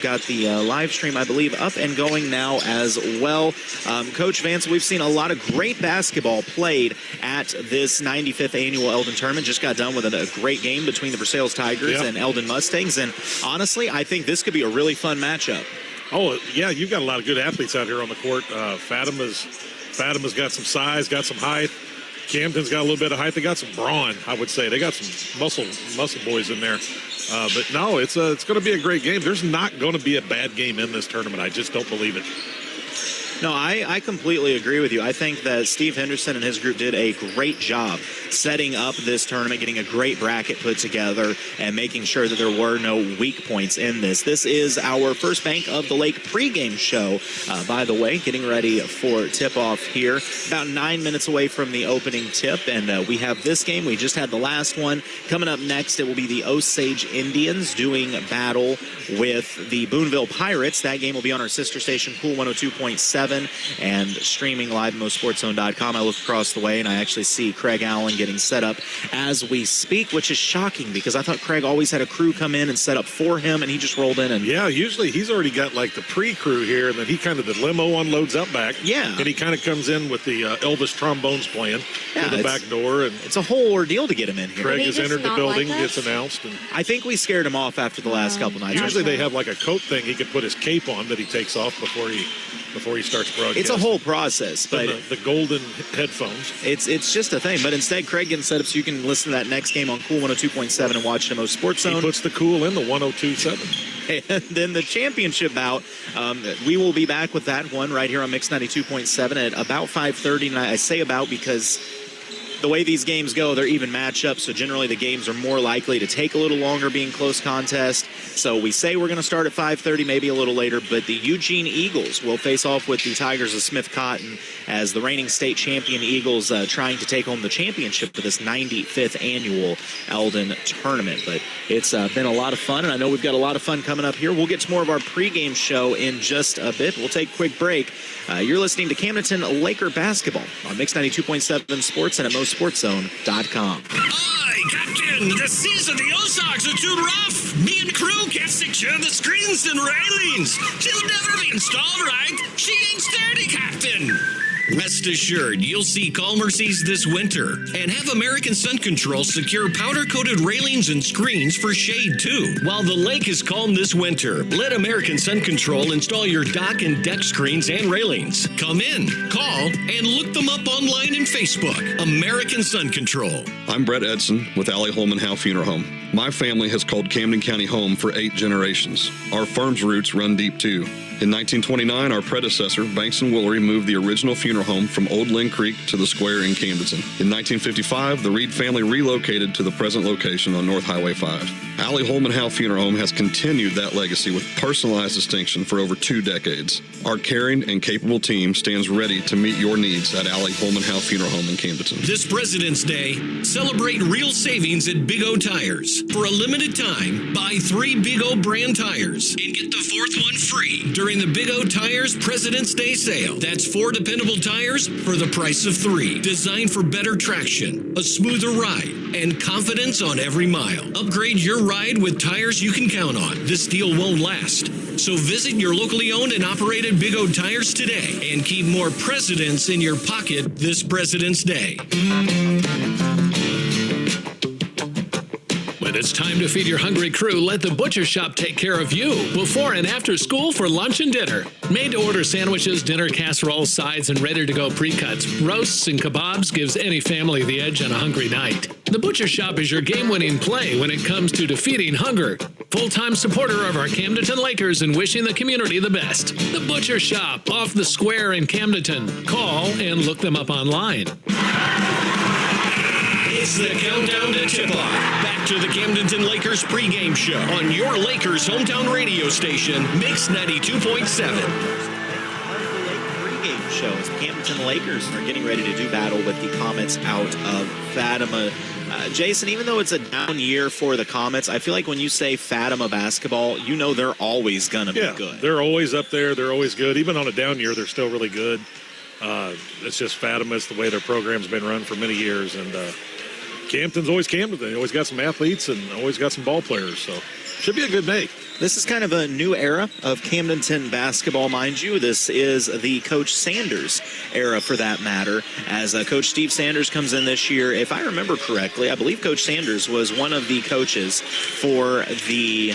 Got the live stream, I believe, up and going now as well. Coach Vance, we've seen a lot of great basketball played at this 95th annual Eldon Tournament. Just got done with a great game between the Versailles Tigers and Eldon Mustangs. And honestly, I think this could be a really fun matchup. Oh, yeah, you've got a lot of good athletes out here on the court. Fatima's got some size, got some height. Camden's got a little bit of height. They got some brawn, I would say. They got some muscle boys in there. But no, it's going to be a great game. There's not going to be a bad game in this tournament. I just don't believe it. No, I completely agree with you. I think that Steve Henderson and his group did a great job setting up this tournament, getting a great bracket put together, and making sure that there were no weak points in this. This is our First Bank of the Lake pregame show, by the way, getting ready for tip-off here. About 9 minutes away from the opening tip, and we have this game. We just had the last one. Coming up next, it will be the Osage Indians doing battle with the Boonville Pirates. That game will be on our sister station, Pool 102.7. And streaming live at MoSportsZone.com. I look across the way, and I actually see Craig Allen getting set up as we speak, which is shocking because I thought Craig always had a crew come in and set up for him, and he just rolled in. And yeah, usually he's already got like the pre-crew here, and then he kind of, the limo unloads out back. Yeah. And he kind of comes in with the Elvis trombones playing through the back door. And it's a whole ordeal to get him in here. Craig has entered the building, gets announced. And I think we scared him off after the last couple nights. Usually they have like a coat thing he could put his cape on that he takes off before he starts broadcasting. It's a whole process, but the golden headphones. It's just a thing. But instead, Craig getting set up so you can listen to that next game on Cool 102.7 and watch it at MoSportsZone. He puts the cool in the 102.7. And then the championship bout, we will be back with that one right here on Mix 92.7 at about 5:30. And I say about because the way these games go, they're even matchups, so generally the games are more likely to take a little longer being close contest. So we say we're going to start at 5:30, maybe a little later, but the Eugene Eagles will face off with the Tigers of Smith Cotton as the reigning state champion Eagles trying to take home the championship for this 95th annual Eldon Tournament. But it's been a lot of fun, and I know we've got a lot of fun coming up here. We'll get to more of our pregame show in just a bit. We'll take a quick break. You're listening to Camdenton Lakers Basketball on Mix 92.7 Sports and at MoSportsZone.com. Aye, Captain! The seas of the Ozarks are too rough! Me and crew can't secure the screens and railings! She'll never be installed right! She ain't sturdy, Captain! Rest assured, you'll see calmer seas this winter. And have American Sun Control secure powder-coated railings and screens for shade, too. While the lake is calm this winter, let American Sun Control install your dock and deck screens and railings. Come in, call, and look them up online and Facebook. American Sun Control. I'm Brett Edson with Allie Holman Howe Funeral Home. My family has called Camden County home for 8 generations. Our firm's roots run deep, too. In 1929, our predecessor, Banks & Woolery, moved the original funeral home from Old Lynn Creek to the square in Camdenton. In 1955, the Reed family relocated to the present location on North Highway 5. Allie Holman Howe Funeral Home has continued that legacy with personalized distinction for over 2 decades. Our caring and capable team stands ready to meet your needs at Allie Holman Howe Funeral Home in Camdenton. This President's Day, celebrate real savings at Big O Tires. For a limited time, buy 3 Big O brand tires and get the 4th one free during the Big O Tires President's Day sale. That's 4 dependable tires for the price of 3. Designed for better traction, a smoother ride, and confidence on every mile. Upgrade your ride with tires you can count on. This deal won't last. So visit your locally owned and operated Big O Tires today and keep more presidents in your pocket this President's Day. When it's time to feed your hungry crew, let the Butcher Shop take care of you before and after school for lunch and dinner. Made-to-order sandwiches, dinner casseroles, sides, and ready-to-go pre-cuts, roasts, and kebabs gives any family the edge on a hungry night. The Butcher Shop is your game-winning play when it comes to defeating hunger. Full-time supporter of our Camdenton Lakers and wishing the community the best. The Butcher Shop, off the square in Camdenton. Call and look them up online. It's the countdown to tip-off. Back to the Camdenton Lakers pregame show on your Lakers hometown radio station, Mix 92.7. Pregame show as Camdenton Lakers are getting ready to do battle with the Comets out of Fatima. Jason, even though it's a down year for the Comets, I feel like when you say Fatima basketball, you know they're always going to be good. They're always up there. They're always good. Even on a down year, they're still really good. It's just Fatima. It's the way their program's been run for many years. And Camdenton's always Camden. They always got some athletes and always got some ball players. So Should be a good make. This is kind of a new era of Camdenton basketball, mind you. This is the Coach Sanders era, for that matter, as Coach Steve Sanders comes in this year. If I remember correctly, I believe Coach Sanders was one of the coaches for the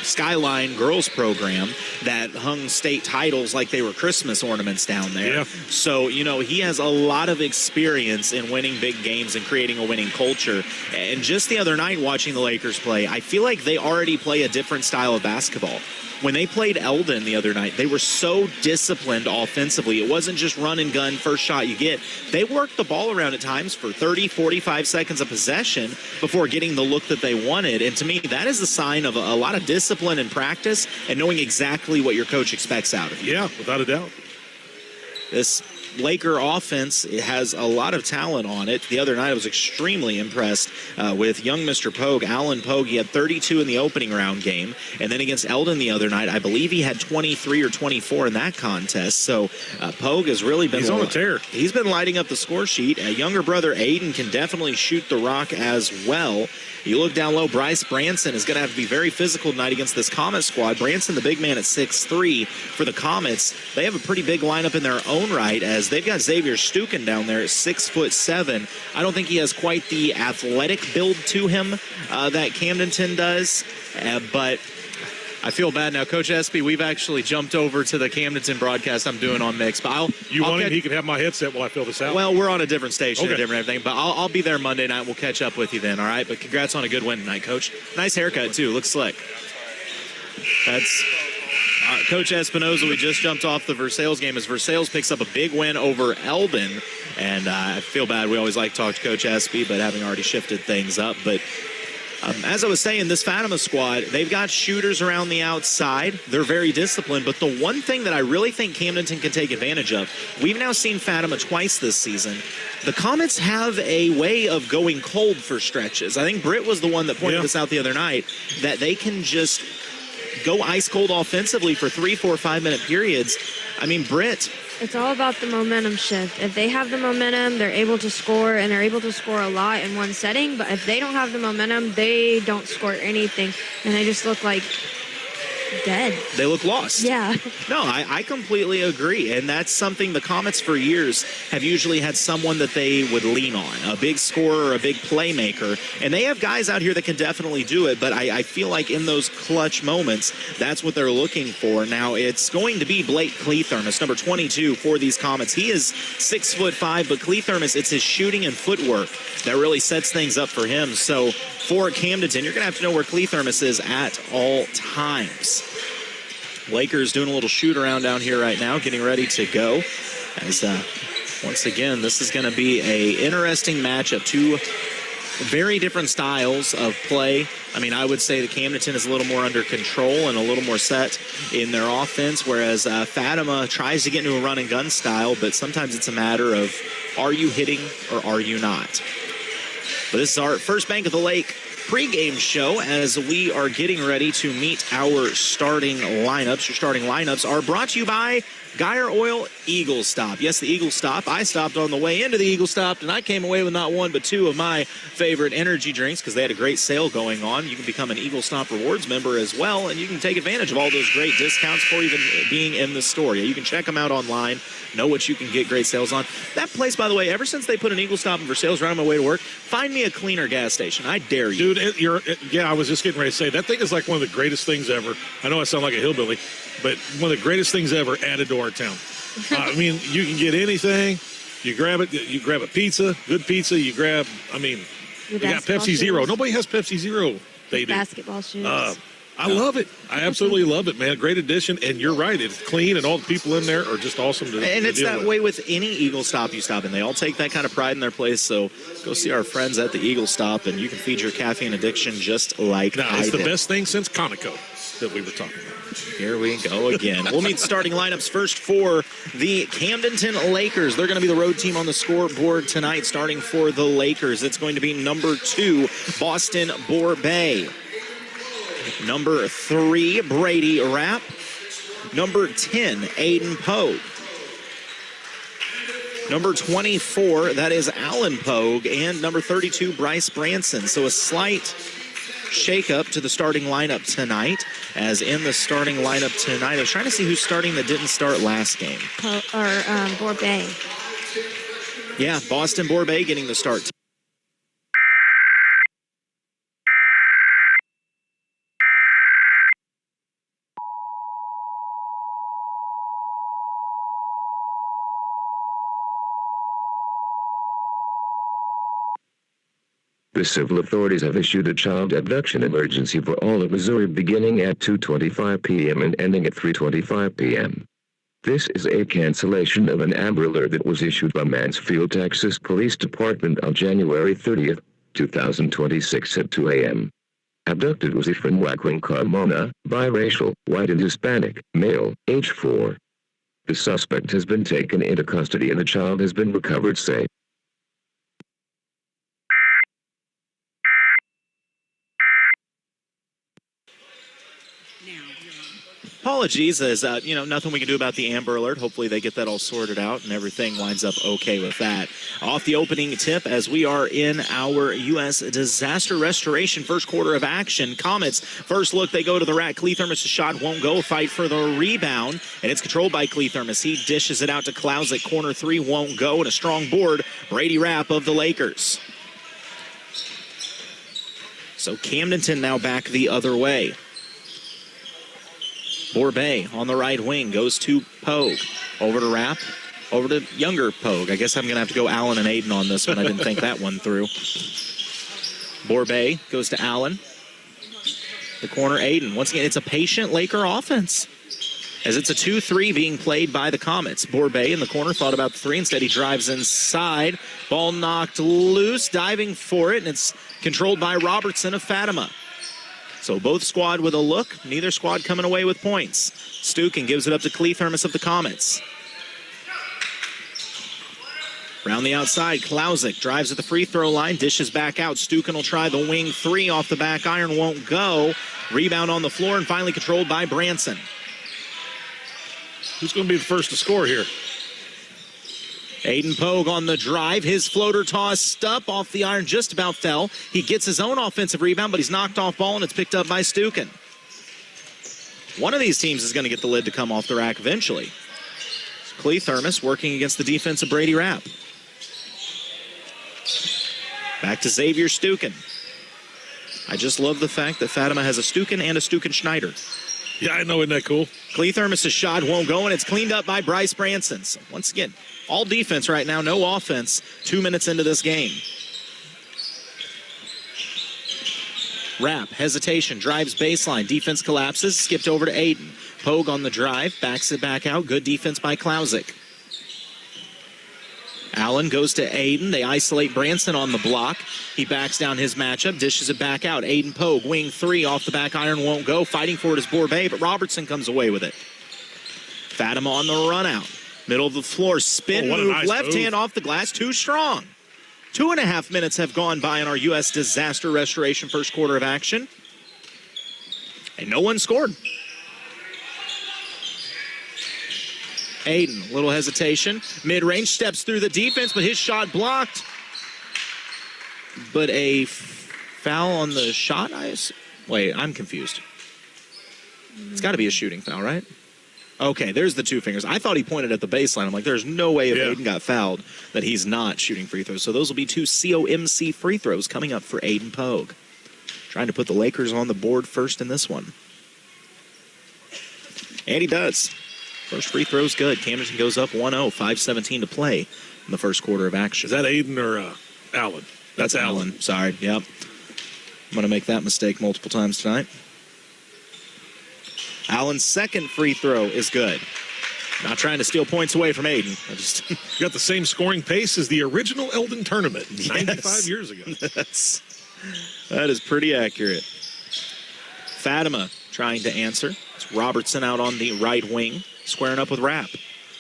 Skyline girls program that hung state titles like they were Christmas ornaments down there. Yeah. So, he has a lot of experience in winning big games and creating a winning culture. And just the other night watching the Lakers play, I feel like they already play a different style of basketball. When they played Eldon the other night, they were so disciplined offensively. It wasn't just run and gun, first shot you get. They worked the ball around at times for 30, 45 seconds of possession before getting the look that they wanted. And to me, that is a sign of a lot of discipline and practice and knowing exactly what your coach expects out of you. Yeah, without a doubt. This Laker offense, it has a lot of talent on it. The other night, I was extremely impressed with young Mr. Pogue, Alan Pogue. He had 32 in the opening round game. And then against Eldon the other night, I believe he had 23 or 24 in that contest. So Pogue has really been... He's on a tear. He's been lighting up the score sheet. Younger brother Aiden can definitely shoot the rock as well. You look down low, Bryce Branson is going to have to be very physical tonight against this Comet squad. Branson, the big man at 6'3", for the Comets. They have a pretty big lineup in their own right, as they've got Xavier Stuken down there at 6'7". I don't think he has quite the athletic build to him that Camdenton does, but I feel bad now. Coach Espy, we've actually jumped over to the Camdenton broadcast I'm doing on Mix. But I'll want him? He can have my headset while I fill this out. Well, we're on a different station, okay. Different everything. But I'll be there Monday night. We'll catch up with you then, all right? But congrats on a good win tonight, Coach. Nice haircut, too. Looks slick. That's Coach Espinoza. We just jumped off the Versailles game as Versailles picks up a big win over Eldon. And I feel bad. We always like to talk to Coach Espy, but having already shifted things up. But as I was saying, this Fatima squad, they've got shooters around the outside. They're very disciplined. But the one thing that I really think Camdenton can take advantage of, we've now seen Fatima twice this season. The Comets have a way of going cold for stretches. I think Britt was the one that pointed this out the other night, that they can just go ice cold offensively for 3, 4, 5-minute periods. I mean, Britt... It's all about the momentum shift. If they have the momentum, they're able to score, and they're able to score a lot in one setting. But if they don't have the momentum, they don't score anything, and they just look like dead. They look lost. Yeah. No, I completely agree. And that's something the Comets for years have usually had someone that they would lean on, a big scorer, a big playmaker. And they have guys out here that can definitely do it. But I feel like in those clutch moments, that's what they're looking for. Now, it's going to be Blake Cleathermos, number 22 for these Comets. He is 6'5", but Cleathermos, it's his shooting and footwork that really sets things up for him. So for Camdenton, you're going to have to know where Cleathermos is at all times. Lakers doing a little shoot around down here right now, getting ready to go. As once again, this is going to be a interesting matchup. Two very different styles of play. I mean, I would say that Camdenton is a little more under control and a little more set in their offense, whereas Fatima tries to get into a run and gun style, but sometimes it's a matter of, are you hitting or are you not? But this is our First Bank of the Lake pregame show as we are getting ready to meet our starting lineups. Your starting lineups are brought to you by Geyer Oil Eagle Stop. Yes, the Eagle Stop. I stopped on the way into the Eagle Stop, and I came away with not one but two of my favorite energy drinks because they had a great sale going on. You can become an Eagle Stop Rewards member as well, and you can take advantage of all those great discounts for even being in the store. You can check them out online, know what you can get great sales on. That place, by the way, ever since they put an Eagle Stop in Versailles right on my way to work, find me a cleaner gas station. I dare you. Dude, I was just getting ready to say, that thing is like one of the greatest things ever. I know I sound like a hillbilly, but one of the greatest things ever added to our town. I mean, you can get anything. You grab it. You grab a pizza, good pizza. You grab, we got Pepsi Zero. Nobody has Pepsi Zero. They do. Basketball shoes. I love it. I absolutely love it, man. Great addition. And you're right. It's clean, and all the people in there are just awesome to And it's deal that with. way with any Eagle Stop you stop in. They all take that kind of pride in their place. So go see our friends at the Eagle Stop, and you can feed your caffeine addiction just like Now, I it's the did. best thing since Conoco that we were talking about. Here we go again. We'll meet starting lineups first for the Camdenton Lakers. They're going to be the road team on the scoreboard tonight. Starting for the Lakers, it's going to be number 2, Boston Borbay. Number 3, Brady Rapp. Number 10, Aiden Pogue. Number 24, that is Alan Pogue. And number 32, Bryce Branson. So a slight shakeup to the starting lineup tonight. As in the starting lineup tonight, I was trying to see who's starting that didn't start last game. Borbay. Yeah, Boston Borbay getting the start. The civil authorities have issued a child abduction emergency for all of Missouri beginning at 2:25 p.m. and ending at 3:25 p.m. This is a cancellation of an Amber Alert that was issued by Mansfield, Texas Police Department on January 30th, 2026 at 2 a.m. Abducted was Efren Joaquin Carmona, biracial, white and Hispanic, male, age 4. The suspect has been taken into custody and the child has been recovered safe. Apologies, as nothing we can do about the Amber Alert. Hopefully they get that all sorted out and everything winds up okay with that. Off the opening tip, as we are in our U.S. disaster restoration first quarter of action. Comets, first look, they go to the rack. Cleathermos' shot won't go. Fight for the rebound, and it's controlled by Cleathermos. He dishes it out to Klausic. Corner three won't go, and a strong board. Brady Rapp of the Lakers. So Camdenton now back the other way. Borbay on the right wing goes to Pogue. Over to Rapp. Over to younger Pogue. I guess I'm going to have to go Allen and Aiden on this one. I didn't think that one through. Borbay goes to Allen. The corner, Aiden. Once again, it's a patient Laker offense, as it's a 2-3 being played by the Comets. Borbay in the corner thought about the three. Instead, he drives inside. Ball knocked loose, diving for it, and it's controlled by Robertson of Fatima. So both squad with a look, neither squad coming away with points. Stukin gives it up to Cleathermos of the Comets. Round the outside, Klausic drives at the free throw line, dishes back out. Stukin will try the wing three off the back iron, won't go. Rebound on the floor and finally controlled by Branson. Who's going to be the first to score here? Aiden Pogue on the drive. His floater tossed up off the iron, just about fell. He gets his own offensive rebound, but he's knocked off ball, and it's picked up by Stukin. One of these teams is going to get the lid to come off the rack eventually. Cleathermos working against the defense of Brady Rapp. Back to Xavier Stukin. I just love the fact that Fatima has a Stukin and a Stukin-Schneider. Yeah, I know, isn't that cool? Cleathermos' shot won't go, and it's cleaned up by Bryce Branson. So once again, all defense right now, no offense, 2 minutes into this game. Rapp, hesitation, drives baseline. Defense collapses, skipped over to Aiden. Pogue on the drive, backs it back out. Good defense by Klausic. Allen goes to Aiden. They isolate Branson on the block. He backs down his matchup, dishes it back out. Aiden Pogue, wing three off the back iron, won't go. Fighting for it is Borbay, but Robertson comes away with it. Fatima on the run out. Middle of the floor, spin move, nice left move. hand off the glass, too strong. 2.5 minutes have gone by in our U.S. disaster restoration first quarter of action. And no one scored. Aiden, little hesitation. Mid-range, steps through the defense, but his shot blocked. But a foul on the shot, wait, I'm confused. It's got to be a shooting foul, right? Okay, there's the two fingers. I thought he pointed at the baseline. I'm like, there's no way if Aiden got fouled that he's not shooting free throws. So those will be two COMC free throws coming up for Aiden Pogue. Trying to put the Lakers on the board first in this one. And he does. First free throw's good. Camdenton goes up 1-0, 5:17 to play in the first quarter of action. Is that Aiden or Allen? That's Allen. Sorry, yep. I'm going to make that mistake multiple times tonight. Allen's second free throw is good. Not trying to steal points away from Aiden. Got the same scoring pace as the original Eldon Tournament 95 years ago. That is pretty accurate. Fatima trying to answer. It's Robertson out on the right wing, squaring up with Rapp.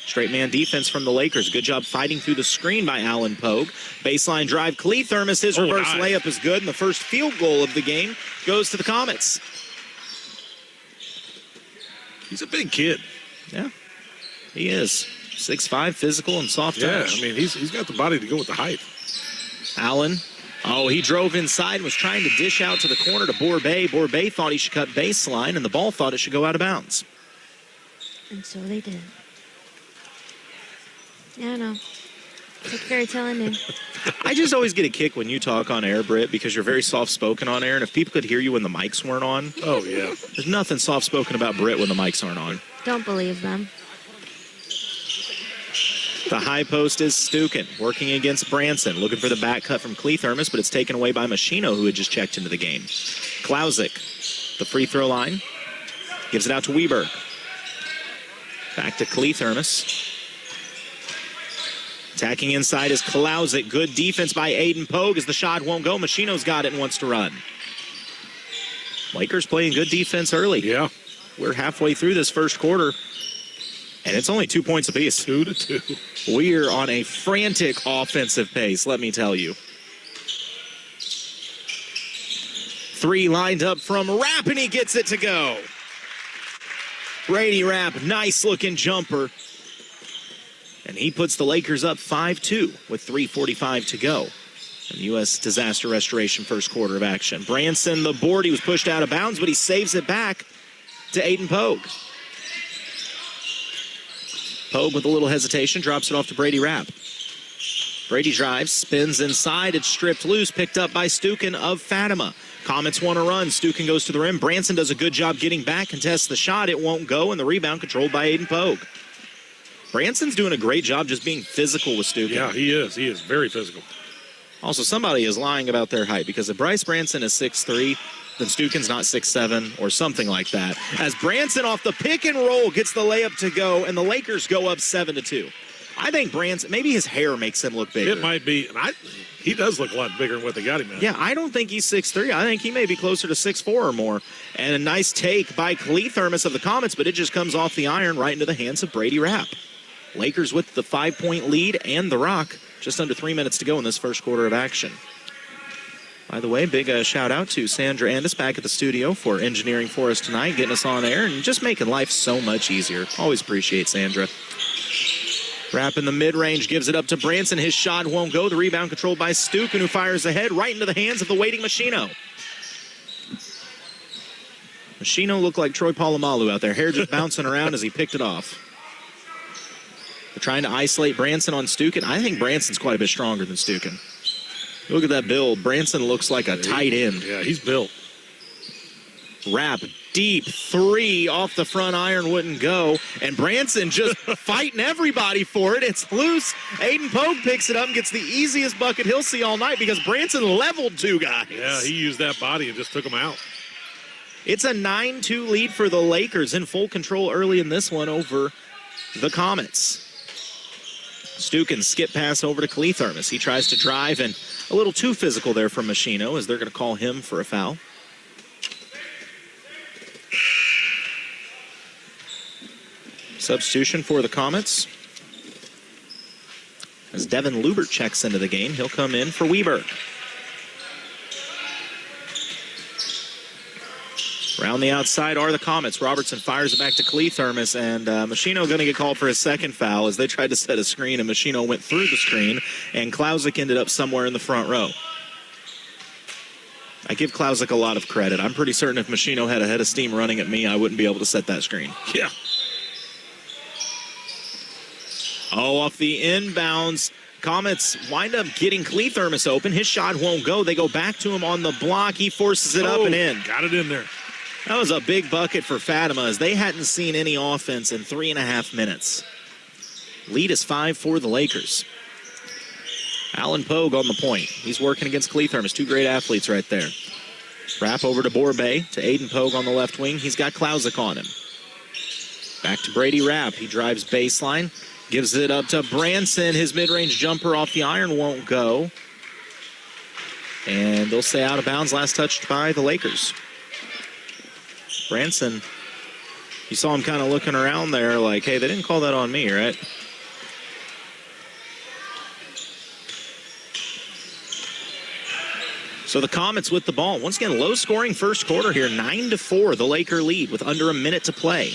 Straight man defense from the Lakers. Good job fighting through the screen by Allen Pogue. Baseline drive. Cleathermos, his reverse layup is good, and the first field goal of the game goes to the Comets. He's a big kid. Yeah, he is. 6'5", physical and soft touch. Yeah, I mean, he's got the body to go with the height. Allen Oh, he drove inside and was trying to dish out to the corner to Borbet. Borbet thought he should cut baseline, and the ball thought it should go out of bounds. And so they did. Yeah, I know. It's like fairy tale ending. I just always get a kick when you talk on air, Britt, because you're very soft-spoken on air, and if people could hear you when the mics weren't on, Oh, yeah. there's nothing soft-spoken about Britt when the mics aren't on. Don't believe them. The high post is Stukin, working against Branson, looking for the back cut from Cleathermos, but it's taken away by Machino, who had just checked into the game. Klausic, the free throw line, gives it out to Weber. Back to Cleathermos. Attacking inside is Klausic. Good defense by Aiden Pogue as the shot won't go. Machino's got it and wants to run. Lakers playing good defense early. Yeah. We're halfway through this first quarter, and it's only 2 points apiece. 2-2. We're on a frantic offensive pace, let me tell you. Three lined up from Rapp, and he gets it to go. Brady Rapp, nice-looking jumper. And he puts the Lakers up 5-2 with 3:45 to go in the U.S. Disaster Restoration first quarter of action. Branson, the board, he was pushed out of bounds, but he saves it back to Aiden Pogue. Pogue with a little hesitation drops it off to Brady Rapp. Brady drives, spins inside, it's stripped loose, picked up by Stukin of Fatima. Comets want to run, Stukin goes to the rim. Branson does a good job getting back, contests the shot, it won't go, and the rebound controlled by Aiden Pogue. Branson's doing a great job just being physical with Stukin. Yeah, he is. He is very physical. Also, somebody is lying about their height because if Bryce Branson is 6'3", then Stukin's not 6'7", or something like that. As Branson off the pick and roll gets the layup to go, and the Lakers go up 7-2. I think Branson, maybe his hair makes him look bigger. It might be. And he does look a lot bigger than what they got him at. Yeah, I don't think he's 6'3". I think he may be closer to 6'4" or more. And a nice take by Cleathermos of the Comets, but it just comes off the iron right into the hands of Brady Rapp. Lakers with the 5-point lead and the rock. Just under 3 minutes to go in this first quarter of action. By the way, big shout out to Sandra Andis back at the studio for engineering for us tonight, getting us on air and just making life so much easier. Always appreciate Sandra. Rapp in the mid-range, gives it up to Branson. His shot won't go. The rebound controlled by Stukin, who fires ahead right into the hands of the waiting Machino. Machino looked like Troy Polamalu out there, hair just bouncing around as he picked it off. They're trying to isolate Branson on Stukin. I think Branson's quite a bit stronger than Stukin. Look at that build. Branson looks like a tight end. Yeah, he's built. Rapp, deep three off the front iron, wouldn't go. And Branson just fighting everybody for it. It's loose. Aiden Pogue picks it up and gets the easiest bucket he'll see all night because Branson leveled two guys. Yeah, he used that body and just took them out. It's a 9-2 lead for the Lakers, in full control early in this one over the Comets. Stukin skip pass over to Cleathermos. He tries to drive, and a little too physical there from Machino as they're going to call him for a foul. Substitution for the Comets. As Devin Lubert checks into the game, he'll come in for Weber. Around the outside are the Comets. Robertson fires it back to Cleathermos, and Machino going to get called for his second foul as they tried to set a screen, and Machino went through the screen, and Klausic ended up somewhere in the front row. I give Klausic a lot of credit. I'm pretty certain if Machino had a head of steam running at me, I wouldn't be able to set that screen. Yeah. Oh, off the inbounds. Comets wind up getting Cleathermos open. His shot won't go. They go back to him on the block. He forces it up and in. Got it in there. That was a big bucket for Fatima as they hadn't seen any offense in 3.5 minutes. Lead is 5 for the Lakers. Alan Pogue on the point. He's working against Cleathermos. Two great athletes right there. Wrap over to Borbet, to Aiden Pogue on the left wing. He's got Klausic on him. Back to Brady Rapp. He drives baseline. Gives it up to Branson. His mid-range jumper off the iron won't go. And they'll stay out of bounds. Last touched by the Lakers. Branson, you saw him kind of looking around there like, hey, they didn't call that on me, right? So the Comets with the ball. Once again, low-scoring first quarter here, 9-4, the Laker lead with under a minute to play.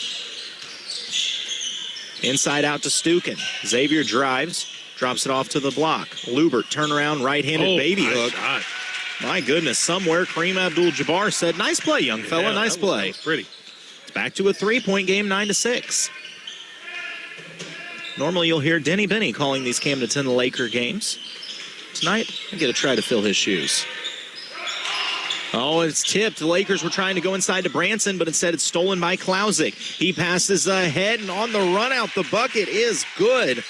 Inside out to Stukin. Xavier drives, drops it off to the block. Lubert, turnaround, right-handed baby nice hook. shot. My goodness, somewhere Kareem Abdul-Jabbar said, nice play, young fella, Yeah, nice play. That was pretty. It's back to a 3-point game, 9-6. Normally you'll hear Denny Benny calling these Camdenton Laker games. Tonight, I get to try to fill his shoes. Oh, it's tipped. The Lakers were trying to go inside to Branson, but instead it's stolen by Klausic. He passes ahead, and on the run out, the bucket is good.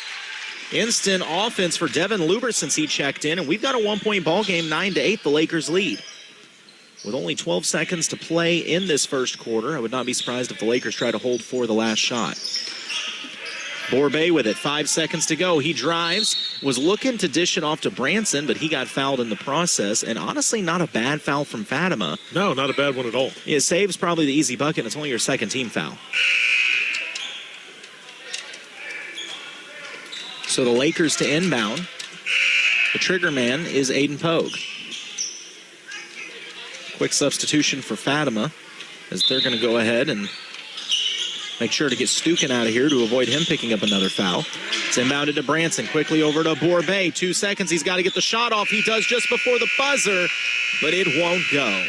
Instant offense for Devin Lubert since he checked in, and we've got a 1-point ball game, 9-8, the Lakers lead. With only 12 seconds to play in this first quarter, I would not be surprised if the Lakers try to hold for the last shot. Borbay with it, 5 seconds to go. He drives, was looking to dish it off to Branson, but he got fouled in the process, and honestly, not a bad foul from Fatima. No, not a bad one at all. It saves probably the easy bucket, and it's only your second team foul. So the Lakers to inbound. The trigger man is Aiden Pogue. Quick substitution for Fatima as they're going to go ahead and make sure to get Stukin out of here to avoid him picking up another foul. It's inbounded to Branson. Quickly over to Borbay. 2 seconds. He's got to get the shot off. He does just before the buzzer, but it won't go.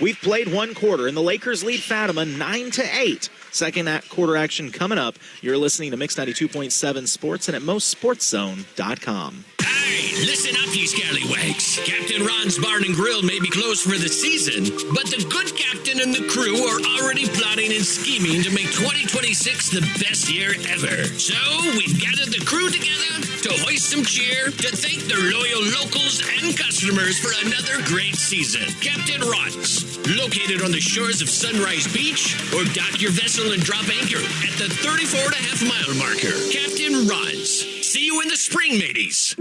We've played one quarter, and the Lakers lead Fatima 9-8. Second quarter action coming up. You're listening to Mix 92.7 Sports and at MoSportsZone.com. Hey, listen up, you scallywags. Captain Ron's Barn and Grill may be closed for the season, but the good captain and the crew are already plotting and scheming to make 2026 the best year ever. So we've gathered the crew together to hoist some cheer, to thank their loyal locals and customers for another great season. Captain Ron's, located on the shores of Sunrise Beach, or dock your vessel and drop anchor at the 34.5-mile marker. Captain Ron's. See you in the spring, mateys.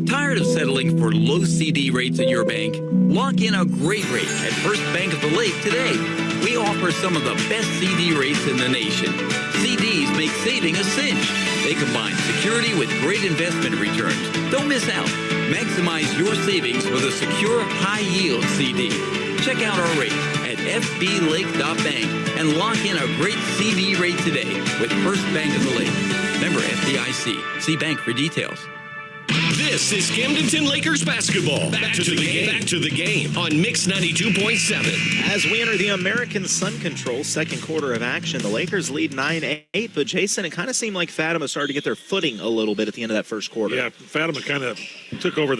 Tired of settling for low CD rates at your bank? Lock in a great rate at First Bank of the Lake today. We offer some of the best CD rates in the nation. CDs make saving a cinch. They combine security with great investment returns. Don't miss out. Maximize your savings with a secure, high-yield CD. Check out our rates at fblake.bank and lock in a great CD rate today with First Bank of the Lake. Member FDIC. See bank for details. This is Camdenton Lakers Basketball. Back to the game. Back to the game on Mix 92.7. As we enter the American Sun Control second quarter of action, the Lakers lead 9-8, but Jason, it kind of seemed like Fatima started to get their footing a little bit at the end of that first quarter. Yeah, Fatima kind of took over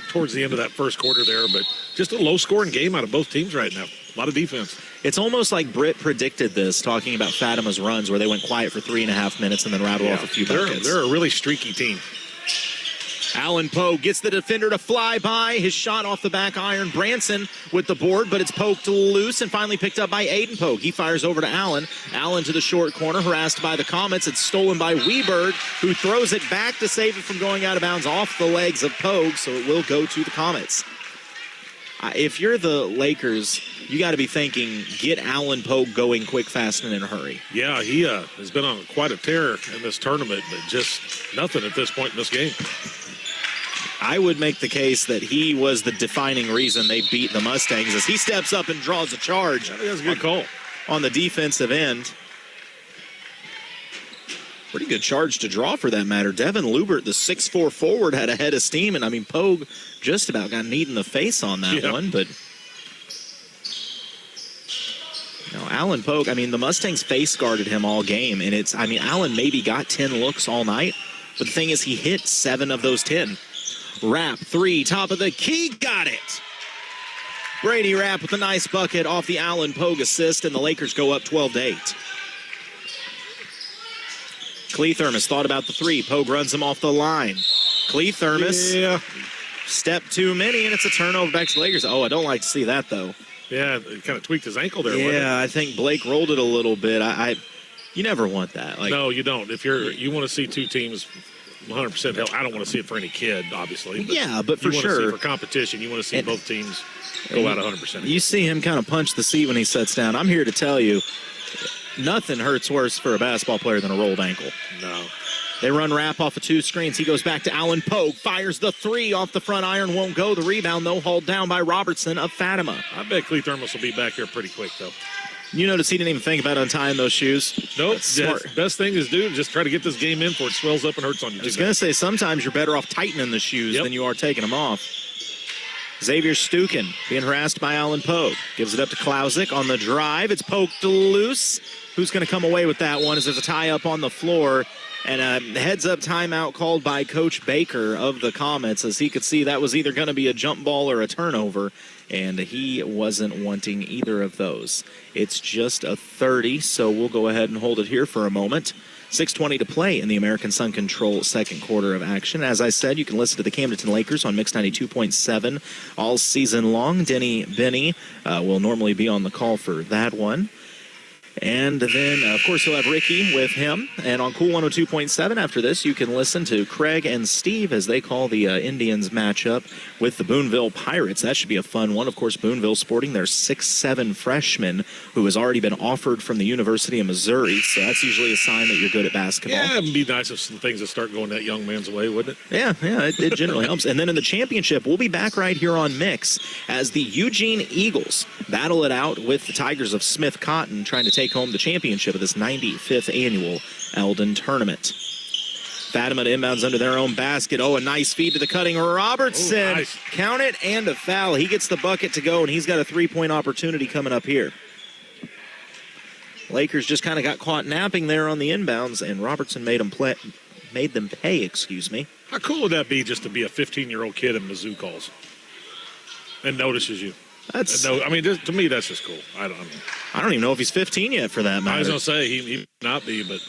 towards the end of that first quarter there, but just a low-scoring game out of both teams right now. A lot of defense. It's almost like Britt predicted this, talking about Fatima's runs where they went quiet for 3.5 minutes and then rattled off a few buckets. They're a really streaky team. Allen Pogue gets the defender to fly by. His shot off the back iron. Branson with the board, but it's poked loose and finally picked up by Aiden Pogue. He fires over to Allen. Allen to the short corner, harassed by the Comets. It's stolen by Weberg, who throws it back to save it from going out of bounds off the legs of Pogue, so it will go to the Comets. If you're the Lakers, you got to be thinking, get Allen Pogue going quick, fast, and in a hurry. Yeah, he has been on quite a tear in this tournament, but just nothing at this point in this game. I would make the case that he was the defining reason they beat the Mustangs as he steps up and draws a charge. I think that's a good call. On the defensive end. Pretty good charge to draw for that matter. Devin Lubert, the 6'4 forward, had a head of steam, and I mean, Pogue just about got kneed in the face on that one, but no, Allen Pogue, I mean, the Mustangs face guarded him all game, and Allen maybe got 10 looks all night, but the thing is, he hit 7 of those 10. Rapp, 3, top of the key, got it. Brady Rapp with a nice bucket off the Allen Pogue assist, and the Lakers go up 12-8. Clee Thermos thought about the 3. Pogue runs him off the line. Clee Thermos, step too many, and it's a turnover back to the Lakers. Oh, I don't like to see that, though. Yeah, he kind of tweaked his ankle there. Yeah, I think Blake rolled it a little bit. You never want that. No, you don't. If you want to see two teams 100% hell, I don't want to see it for any kid, obviously. But for sure. You want to see it for competition. You want to see both teams go out 100%. You see him kind of punch the seat when he sets down. I'm here to tell you, nothing hurts worse for a basketball player than a rolled ankle. No. They run Rapp off of 2 screens. He goes back to Allen Pogue, fires the 3 off the front iron, won't go. The rebound, though, hauled down by Robertson of Fatima. I bet Clee Thermos will be back here pretty quick, though. You notice he didn't even think about untying those shoes? Nope. Best thing is, dude, just try to get this game in before it swells up and hurts on you. I was going to say, sometimes you're better off tightening the shoes than you are taking them off. Xavier Stukin being harassed by Alan Pogue. Gives it up to Klausic on the drive. It's poked loose. Who's going to come away with that one as there's a tie-up on the floor and a heads-up timeout called by Coach Baker of the Comets, as he could see that was either going to be a jump ball or a turnover, and he wasn't wanting either of those. It's just a 30, so we'll go ahead and hold it here for a moment. 6:20 to play in the American Sun Control second quarter of action. As I said, you can listen to the Camdenton Lakers on Mix 92.7 all season long. Denny Benny will normally be on the call for that one. And then, of course, he'll have Ricky with him. And on Cool 102.7 after this, you can listen to Craig and Steve as they call the Indians matchup with the Boonville Pirates. That should be a fun one. Of course, Boonville sporting their 6'7" freshman who has already been offered from the University of Missouri. So that's usually a sign that you're good at basketball. Yeah, it'd be nice if some things would start going that young man's way, wouldn't it? Yeah, it generally helps. And then in the championship, we'll be back right here on Mix as the Eugene Eagles battle it out with the Tigers of Smith Cotton, trying to take home the championship of this 95th annual Eldon Tournament. Fatima inbounds under their own basket. Oh, a nice feed to the cutting Robertson. Oh, nice. Count it and a foul. He gets the bucket to go, and he's got a three-point opportunity coming up here. Lakers just kind of got caught napping there on the inbounds, and Robertson made them pay. How cool would that be just to be a 15-year-old kid and Mizzou calls and notices you? To me, that's just cool. I don't even know if he's 15 yet, for that matter. I was going to say he may not be, but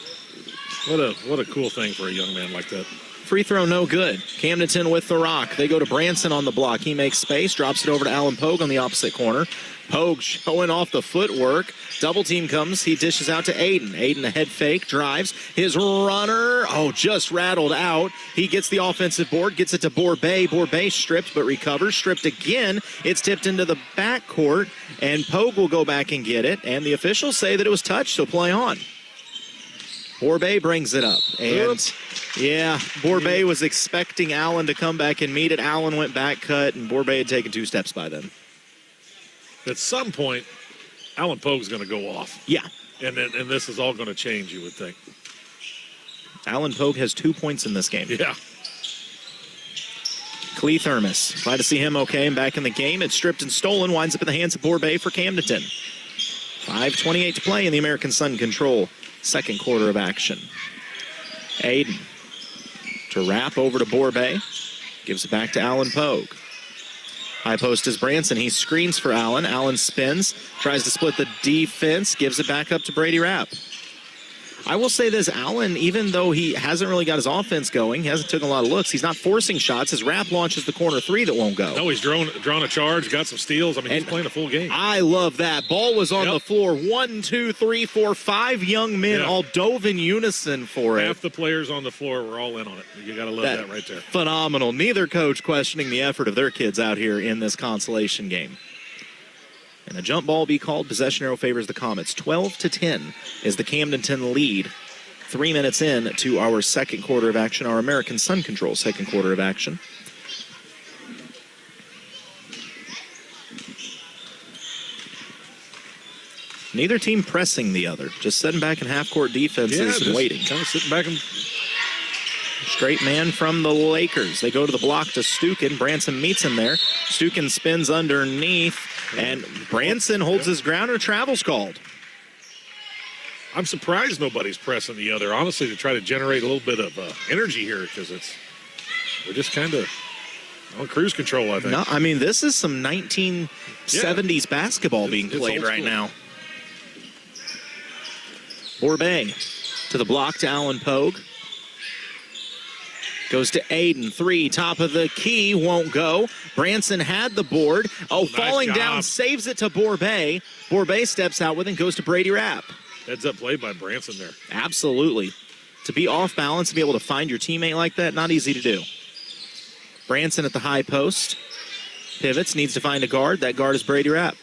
what a cool thing for a young man like that. Free throw no good. Camdenton with the rock. They go to Branson on the block. He makes space, drops it over to Alan Pogue on the opposite corner. Pogue showing off the footwork. Double team comes. He dishes out to Aiden. Aiden, a head fake, drives. His runner, just rattled out. He gets the offensive board, gets it to Borbet. Borbet stripped, but recovers. Stripped again. It's tipped into the backcourt, and Pogue will go back and get it. And the officials say that it was touched, so play on. Borbet brings it up. And, Borbet was expecting Allen to come back and meet it. Allen went back cut, and Borbet had taken 2 steps by then. At some point, Alan Pogue's going to go off. Yeah. And this is all going to change, you would think. Alan Pogue has 2 points in this game. Yeah. Clee Thermos. Glad to see him okay and back in the game. It's stripped and stolen. Winds up in the hands of Borbet for Camdenton. 5:28 to play in the American Sun Control second quarter of action. Aiden to wrap over to Borbet. Gives it back to Alan Pogue. High post is Branson. He screens for Allen. Allen spins, tries to split the defense, gives it back up to Brady Rapp. I will say this, Allen, even though he hasn't really got his offense going, he hasn't taken a lot of looks, he's not forcing shots. His Rapp launches the corner three that won't go. No, he's drawn a charge, got some steals. He's playing a full game. I love that. Ball was on the floor. 1, 2, 3, 4, 5 young men all dove in unison for it. Half the players on the floor were all in on it. You got to love that right there. Phenomenal. Neither coach questioning the effort of their kids out here in this consolation game. And a jump ball be called. Possession arrow favors the Comets. 12-10 is the Camdenton lead. 3 minutes in to our second quarter of action, our American Sun Control second quarter of action. Neither team pressing the other, just sitting back in half-court defenses and waiting. Kind of sitting back and... Straight man from the Lakers. They go to the block to Stukin. Branson meets him there. Stukin spins underneath, and Branson holds his ground, and a travel's called. I'm surprised nobody's pressing the other, honestly, to try to generate a little bit of energy here, because we're just kind of on cruise control, I think. No, this is some 1970s basketball being played right now. Borbet to the block to Alan Pogue. Goes to Aiden. 3, top of the key, won't go. Branson had the board. Nice falling job. down, saves it to Borbet. Borbet steps out with it and goes to Brady Rapp. Heads up play by Branson there. Absolutely. To be off balance, to be able to find your teammate like that, not easy to do. Branson at the high post. Pivots, needs to find a guard. That guard is Brady Rapp.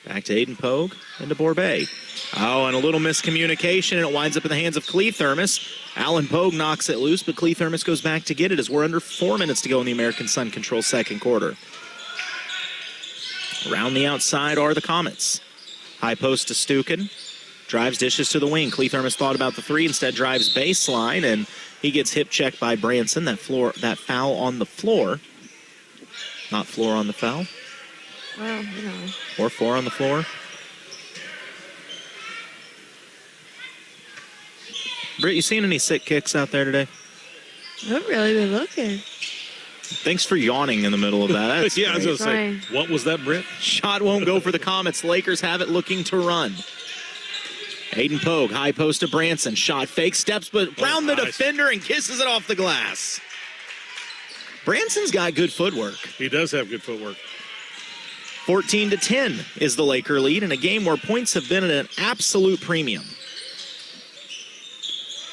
Back to Aiden Pogue and to Borbet. And a little miscommunication, and it winds up in the hands of Clee Thermos. Alan Pogue knocks it loose, but Clee Thermos goes back to get it as we're under 4 minutes to go in the American Sun Control second quarter. Around the outside are the Comets. High post to Stukin. Drives, dishes to the wing. Clee Thermos thought about the 3, instead drives baseline, and he gets hip checked by Branson. That foul on the floor. Not floor on the foul. Well, you know. Or 4 on the floor. Britt, you seen any sick kicks out there today? I've really been looking. Thanks for yawning in the middle of that. That's yeah, I was going to say, Sorry. what was that, Britt? Shot won't go for the Comets. Lakers have it looking to run. Aiden Pogue, high post to Branson. Shot fake, steps but around the defender and kisses it off the glass. Branson's got good footwork. He does have good footwork. 14-10 is the Laker lead in a game where points have been at an absolute premium.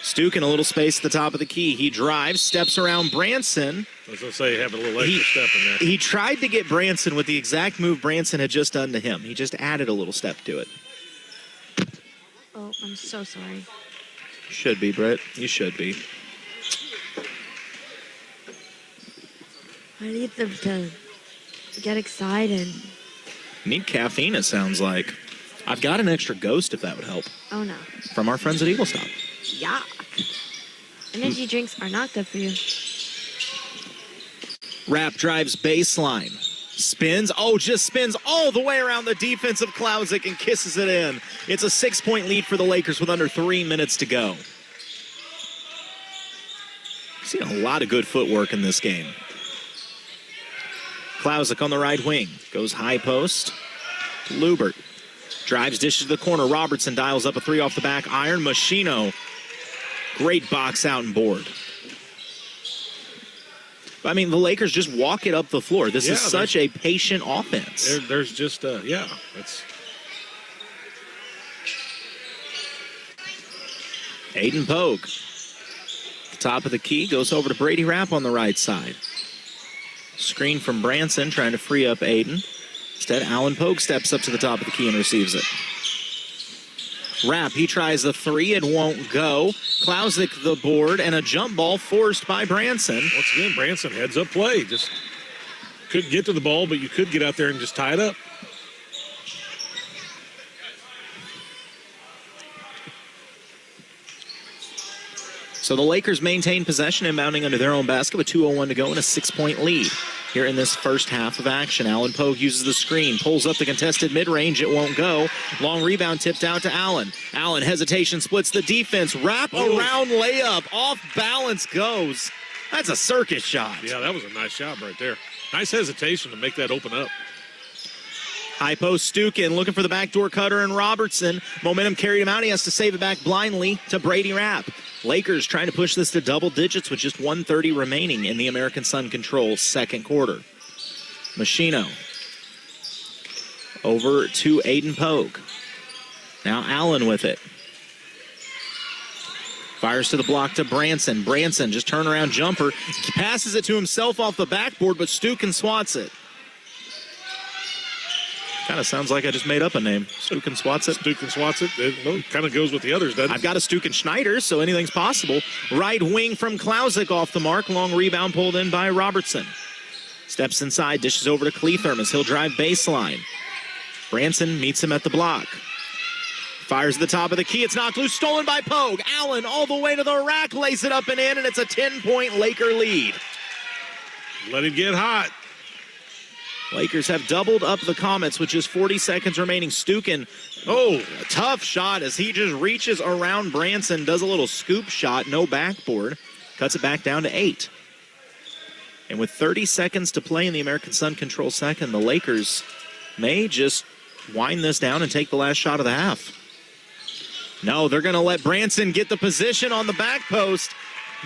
Stuke in a little space at the top of the key. He drives, steps around Branson. I was going to say, have a little extra step in there. He tried to get Branson with the exact move Branson had just done to him. He just added a little step to it. Oh, I'm so sorry. Should be, Brett. You should be. I need them to get excited. Need caffeine, it sounds like. I've got an extra ghost if that would help. Oh, no. From our friends at Eagle Stop. Yeah. Energy drinks are not good for you. Rapp drives baseline. Spins. Oh, just spins all the way around the defensive Klausic and kisses it in. It's a 6-point lead for the Lakers with under 3 minutes to go. Seen a lot of good footwork in this game. Klausic on the right wing. Goes high post. Lubert. Drives, dishes to the corner. Robertson dials up a 3 off the back iron. Machino. Great box out and board. I mean, the Lakers just walk it up the floor. This is such a patient offense. There's just, it's... Aiden Pogue. Top of the key, goes over to Brady Rapp on the right side. Screen from Branson, trying to free up Aiden. Instead, Alan Pogue steps up to the top of the key and receives it. Rapp, he tries the 3, it won't go. Klausic the board, and a jump ball forced by Branson. Once again, Branson heads up play. Just couldn't get to the ball, but you could get out there and just tie it up. So the Lakers maintain possession, inbounding under their own basket with 2:01 to go and a 6-point lead. Here in this first half of action, Alan Pogue uses the screen, pulls up the contested mid-range, it won't go. Long rebound tipped out to Allen. Allen, hesitation, splits the defense, wrap around layup, off balance goes. That's a circus shot. Yeah, that was a nice shot right there. Nice hesitation to make that open up. High post Stukin looking for the backdoor cutter and Robertson. Momentum carried him out. He has to save it back blindly to Brady Rapp. Lakers trying to push this to double digits with just 1:30 remaining in the American Sun Control second quarter. Machino over to Aiden Pogue. Now Allen with it. Fires to the block to Branson. Branson just turnaround jumper. Passes it to himself off the backboard, but Stukin swats it. Kind of sounds like I just made up a name. Stukin swats it. Stukin swats it. It kind of goes with the others, doesn't it? I've got a Stukin Schneider, so anything's possible. Right wing from Klausic off the mark. Long rebound pulled in by Robertson. Steps inside, dishes over to Cleathorm as he'll drive baseline. Branson meets him at the block. Fires at the top of the key. It's knocked loose, stolen by Pogue. Allen all the way to the rack, lays it up and in, and it's a 10-point Laker lead. Let him get hot. Lakers have doubled up the Comets with just 40 seconds remaining. Stukin, a tough shot as he just reaches around Branson, does a little scoop shot, no backboard, cuts it back down to 8. And with 30 seconds to play in the American Sun Control second, the Lakers may just wind this down and take the last shot of the half. No, they're going to let Branson get the position on the back post.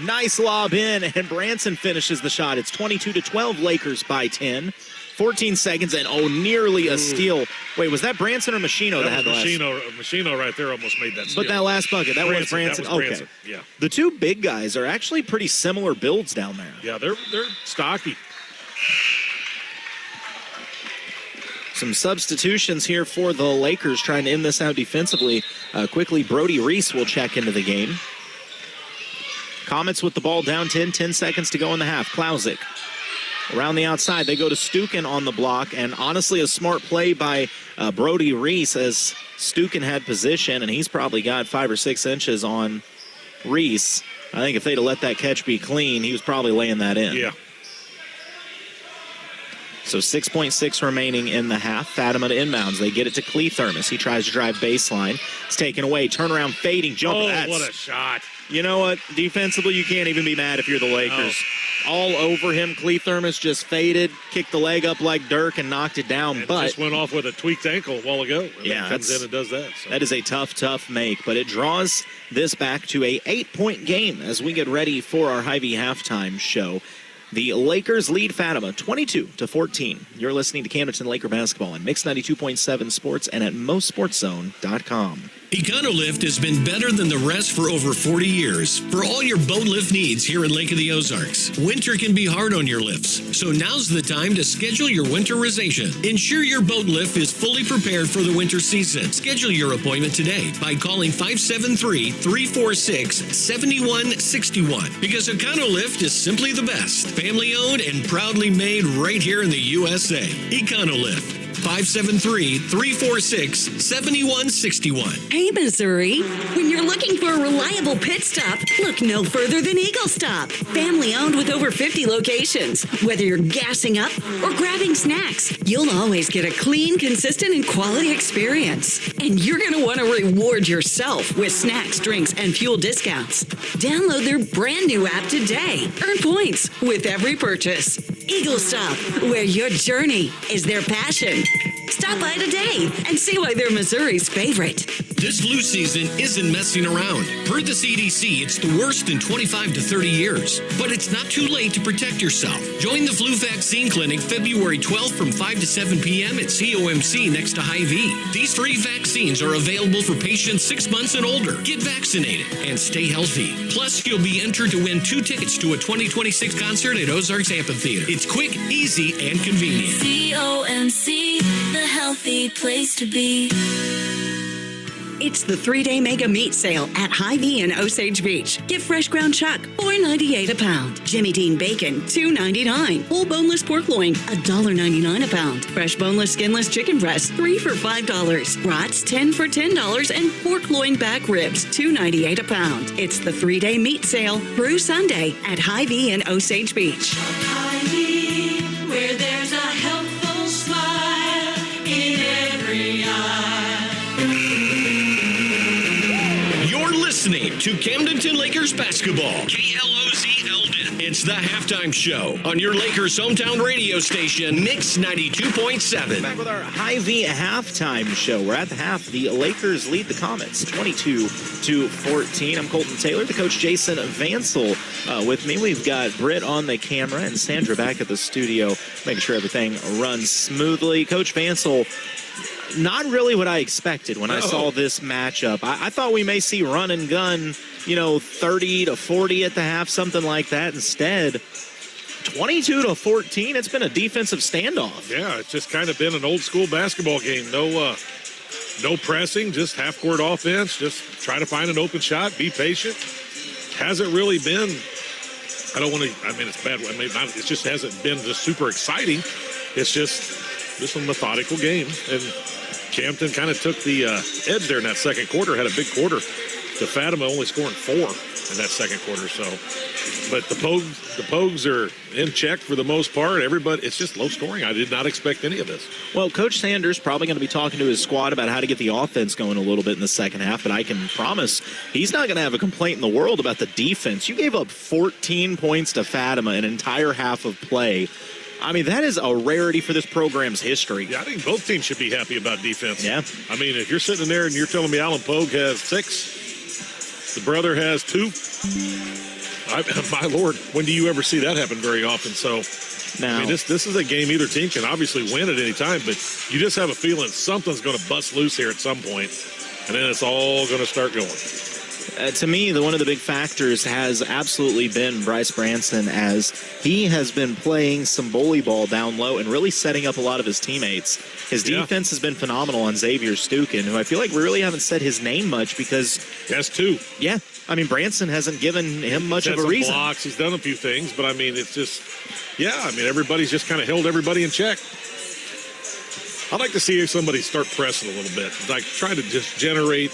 Nice lob in, and Branson finishes the shot. It's 22-12, Lakers by 10. 14 seconds, and nearly a steal. Wait, was that Branson or Machino that had the last? Machino right there almost made that steal. But that last bucket, that was Branson. Branson. Yeah. The two big guys are actually pretty similar builds down there. Yeah, they're stocky. Some substitutions here for the Lakers trying to end this out defensively. Quickly, Brody Reese will check into the game. Comets with the ball down 10 seconds to go in the half. Klausic. Around the outside, they go to Stukin on the block, and honestly, a smart play by Brody Reese as Stukin had position, and he's probably got 5 or 6 inches on Reese. I think if they'd have let that catch be clean, he was probably laying that in. Yeah. So 6.6 remaining in the half. Fatima to inbounds. They get it to Cleathermos. He tries to drive baseline. It's taken away. Turnaround fading. Jump. Oh, what a shot. You know what? Defensively, you can't even be mad if you're the Lakers. All over him. Cleathermos just faded, kicked the leg up like Dirk, and knocked it down. And but just went off with a tweaked ankle a while ago. And yeah, then comes in and does that. So. That is a tough make, but it draws this back to a 8-point game as we get ready for our Hy-Vee halftime show. The Lakers lead Fatima 22-14. You're listening to Camdenton Laker Basketball on Mix 92.7 Sports and at MoSportsZone.com. EconoLift has been better than the rest for over 40 years. For all your boat lift needs here in Lake of the Ozarks, winter can be hard on your lifts. So now's the time to schedule your winterization. Ensure your boat lift is fully prepared for the winter season. Schedule your appointment today by calling 573-346-7161. Because EconoLift is simply the best. Family owned and proudly made right here in the USA. EconoLift. 573-346-7161. Hey, Missouri. When you're looking for a reliable pit stop, look no further than Eagle Stop. Family owned with over 50 locations. Whether you're gassing up or grabbing snacks, you'll always get a clean, consistent, and quality experience. And you're going to want to reward yourself with snacks, drinks, and fuel discounts. Download their brand new app today. Earn points with every purchase. Eagle Stop, where your journey is their passion. Stop by today and see why they're Missouri's favorite. This flu season isn't messing around. Per the CDC, it's the worst in 25 to 30 years. But it's not too late to protect yourself. Join the Flu Vaccine Clinic February 12th from 5 to 7 p.m. at COMC next to Hy-Vee. These free vaccines are available for patients 6 months and older. Get vaccinated and stay healthy. Plus, you'll be entered to win 2 tickets to a 2026 concert at Ozarks Amphitheater. It's quick, easy, and convenient. COMC, the healthy place to be. It's the 3-day mega meat sale at Hy-Vee in Osage Beach. Get fresh ground chuck, $4.98 a pound. Jimmy Dean bacon, $2.99. Whole boneless pork loin, $1.99 a pound. Fresh boneless skinless chicken breast, 3 for $5. Brats, 10 for $10, and pork loin back ribs, $2.98 a pound. It's the 3-day meat sale through Sunday at Hy-Vee in Osage Beach. Hy-Vee, where there's a helpful smile in every eye. You're listening to Camdenton Lakers Basketball. KLOZ Eldon. It's the halftime show on your Lakers hometown radio station, Mix 92.7. Back with our Hy-Vee halftime show. We're at the half. The Lakers lead the Comets 22-14. I'm Colton Taylor, the coach Jason Vansel with me. We've got Britt on the camera and Sandra back at the studio, making sure everything runs smoothly. Coach Vansel, not really what I expected when I saw this matchup. I thought we may see run and gun, 30-40 at the half, something like that. Instead, 22-14. It's been a defensive standoff. Yeah, it's just kind of been an old school basketball game. No pressing, just half court offense. Just try to find an open shot, be patient. Hasn't really been. It's bad. It just hasn't been just super exciting. It's just a methodical game. And Camden kind of took the edge there in that second quarter, had a big quarter. The Fatima only scoring 4 in that second quarter. So, but the Pogues are in check for the most part. Everybody, it's just low scoring. I did not expect any of this. Well, Coach Sanders probably going to be talking to his squad about how to get the offense going a little bit in the second half, but I can promise he's not going to have a complaint in the world about the defense. You gave up 14 points to Fatima, an entire half of play. I mean, that is a rarity for this program's history. Yeah, I think both teams should be happy about defense. Yeah. I mean, if you're sitting there and you're telling me Alan Pogue has 6, the brother has 2, my Lord, when do you ever see that happen very often? So, now, I mean, this is a game either team can obviously win at any time, but you just have a feeling something's going to bust loose here at some point, and then it's all going to start going. To me, one of the big factors has absolutely been Bryce Branson, as he has been playing some bully ball down low and really setting up a lot of his teammates. His defense has been phenomenal on Xavier Stukin, who I feel like we really haven't said his name much because... That's 2. Yeah. I mean, Branson hasn't given him much of a reason. Blocks. He's done a few things, but I mean, it's just... Yeah, I mean, everybody's just kind of held everybody in check. I'd like to see somebody start pressing a little bit. Like, try to just generate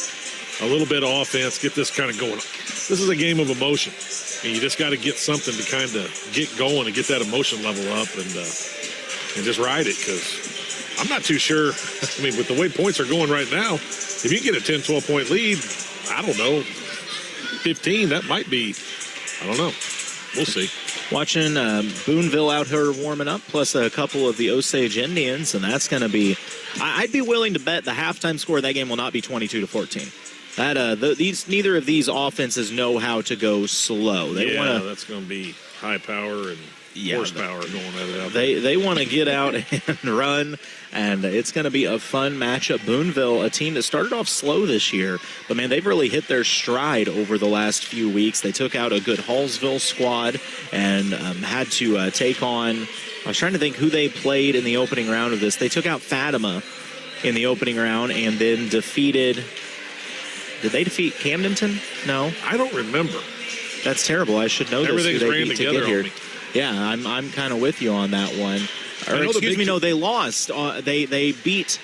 a little bit of offense, get this kind of going. This is a game of emotion, and you just got to get something to kind of get going and get that emotion level up. And and just ride it, because I'm not too sure. I mean, with the way points are going right now, if you get a 10, 12-point lead, I don't know, 15, that might be, I don't know. We'll see. Watching Boonville out here warming up, plus a couple of the Osage Indians, and that's going to be. I'd be willing to bet the halftime score of that game will not be 22-14. That neither of these offenses know how to go slow. That's going to be high power and horsepower going at it out there. They want to get out and run, and it's going to be a fun matchup. Boonville, a team that started off slow this year, but, man, they've really hit their stride over the last few weeks. They took out a good Hallsville squad and had to take on – I was trying to think who they played in the opening round of this. They took out Fatima in the opening round and then defeated – did they defeat Camdenton? No. I don't remember. That's terrible. I should know this. Everything's ran together on me. Yeah, I'm kind of with you on that one. Or, excuse me, no, they lost. They beat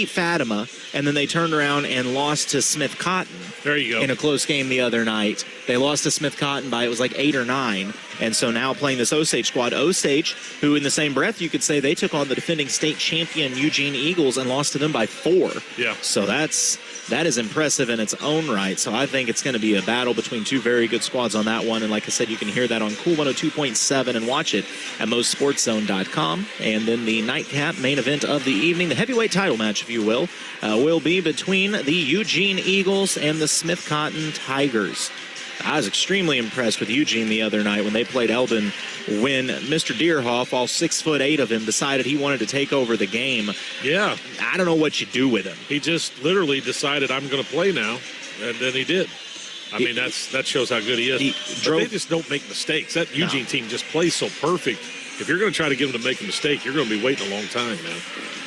Fatima, and then they turned around and lost to Smith Cotton. There you go. In a close game the other night. They lost to Smith Cotton by, it was like 8 or 9. And so now playing this Osage squad. Osage, who in the same breath you could say they took on the defending state champion Eugene Eagles and lost to them by 4. Yeah. So that is impressive in its own right. So I think it's going to be a battle between two very good squads on that one. And like I said, you can hear that on Cool 102.7 and watch it at MoSportsZone.com. And then the nightcap main event of the evening, the heavyweight title match, if you will be between the Eugene Eagles and the Smith Cotton Tigers. I was extremely impressed with Eugene the other night when they played Eldon, when Mr. Deerhoff, all 6'8" of him, decided he wanted to take over the game. Yeah. I don't know what you do with him. He just literally decided, I'm going to play now, and then he did. I mean, that shows how good he is. They just don't make mistakes. That Eugene team just plays so perfect. If you're going to try to get them to make a mistake, you're going to be waiting a long time, man.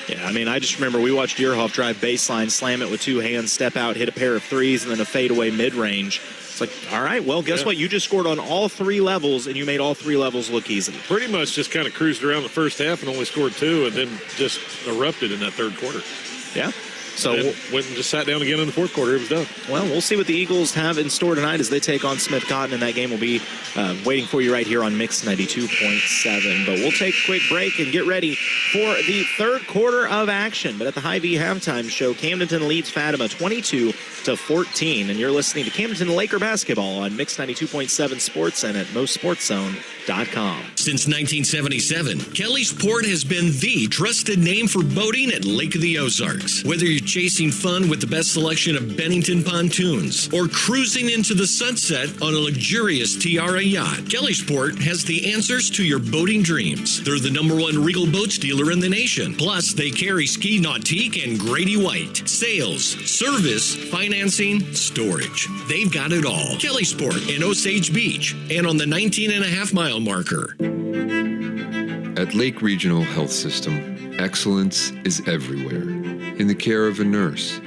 Yeah, I mean, I just remember we watched Deerhoff drive baseline, slam it with 2 hands, step out, hit a pair of threes, and then a fadeaway mid-range. It's like, all right, well, guess what? You just scored on all 3 levels, and you made all 3 levels look easy. Pretty much just kind of cruised around the first half and only scored 2, and then just erupted in that third quarter. Yeah. So went and just sat down again in the fourth quarter. It was done. Well, we'll see what the Eagles have in store tonight as they take on Smith Cotton, and that game will be waiting for you right here on Mix 92.7. But we'll take a quick break and get ready for the third quarter of action. But at the Hy-Vee halftime show, Camdenton leads Fatima 22-14, and you're listening to Camdenton Lakers Basketball on Mix 92.7 Sports and at MoSportsZone.com. Since 1977, Kelly's Port has been the trusted name for boating at Lake of the Ozarks. Whether you're chasing fun with the best selection of Bennington pontoons or cruising into the sunset on a luxurious Tiara yacht, Kelly's Port has the answers to your boating dreams. They're the #1 Regal Boats dealer in the nation. Plus, they carry Ski Nautique and Grady White. Sales, service, financing, storage. They've got it all. Kelly's Port in Osage Beach and on the 19.5-mile marker. At Lake Regional Health System, excellence is everywhere. In the care of a nurse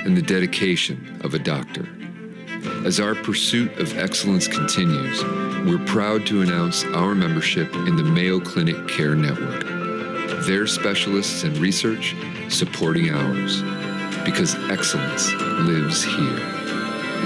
and the dedication of a doctor. As our pursuit of excellence continues, we're proud to announce our membership in the Mayo Clinic Care Network. Their specialists and research supporting ours, because excellence lives here.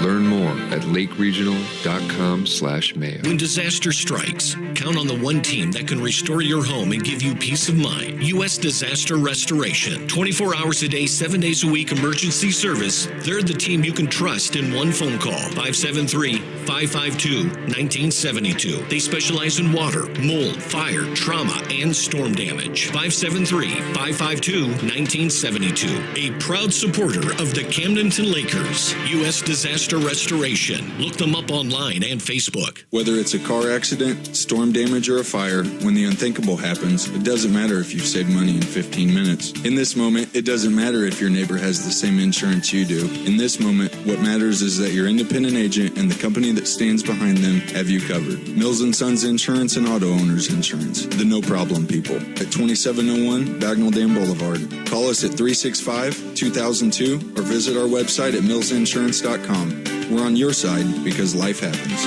Learn more at lakeregional.com/Mayo. When disaster strikes, count on the one team that can restore your home and give you peace of mind. U.S. Disaster Restoration. 24 hours a day, 7 days a week emergency service. They're the team you can trust in one phone call. 573-552-1972. They specialize in water, mold, fire, trauma, and storm damage. 573-552-1972. A proud supporter of the Camdenton Lakers. U.S. Disaster Restoration. Look them up online and Facebook. Whether it's a car accident, storm damage, or a fire, when the unthinkable happens, it doesn't matter if you've saved money in 15 minutes. In this moment, it doesn't matter if your neighbor has the same insurance you do. In this moment, what matters is that your independent agent and the company that stands behind them have you covered. Mills & Sons Insurance and Auto Owners Insurance. The no problem people. At 2701 Bagnell Dam Boulevard. Call us at 365-2002 or visit our website at millsinsurance.com. We're on your side because life happens.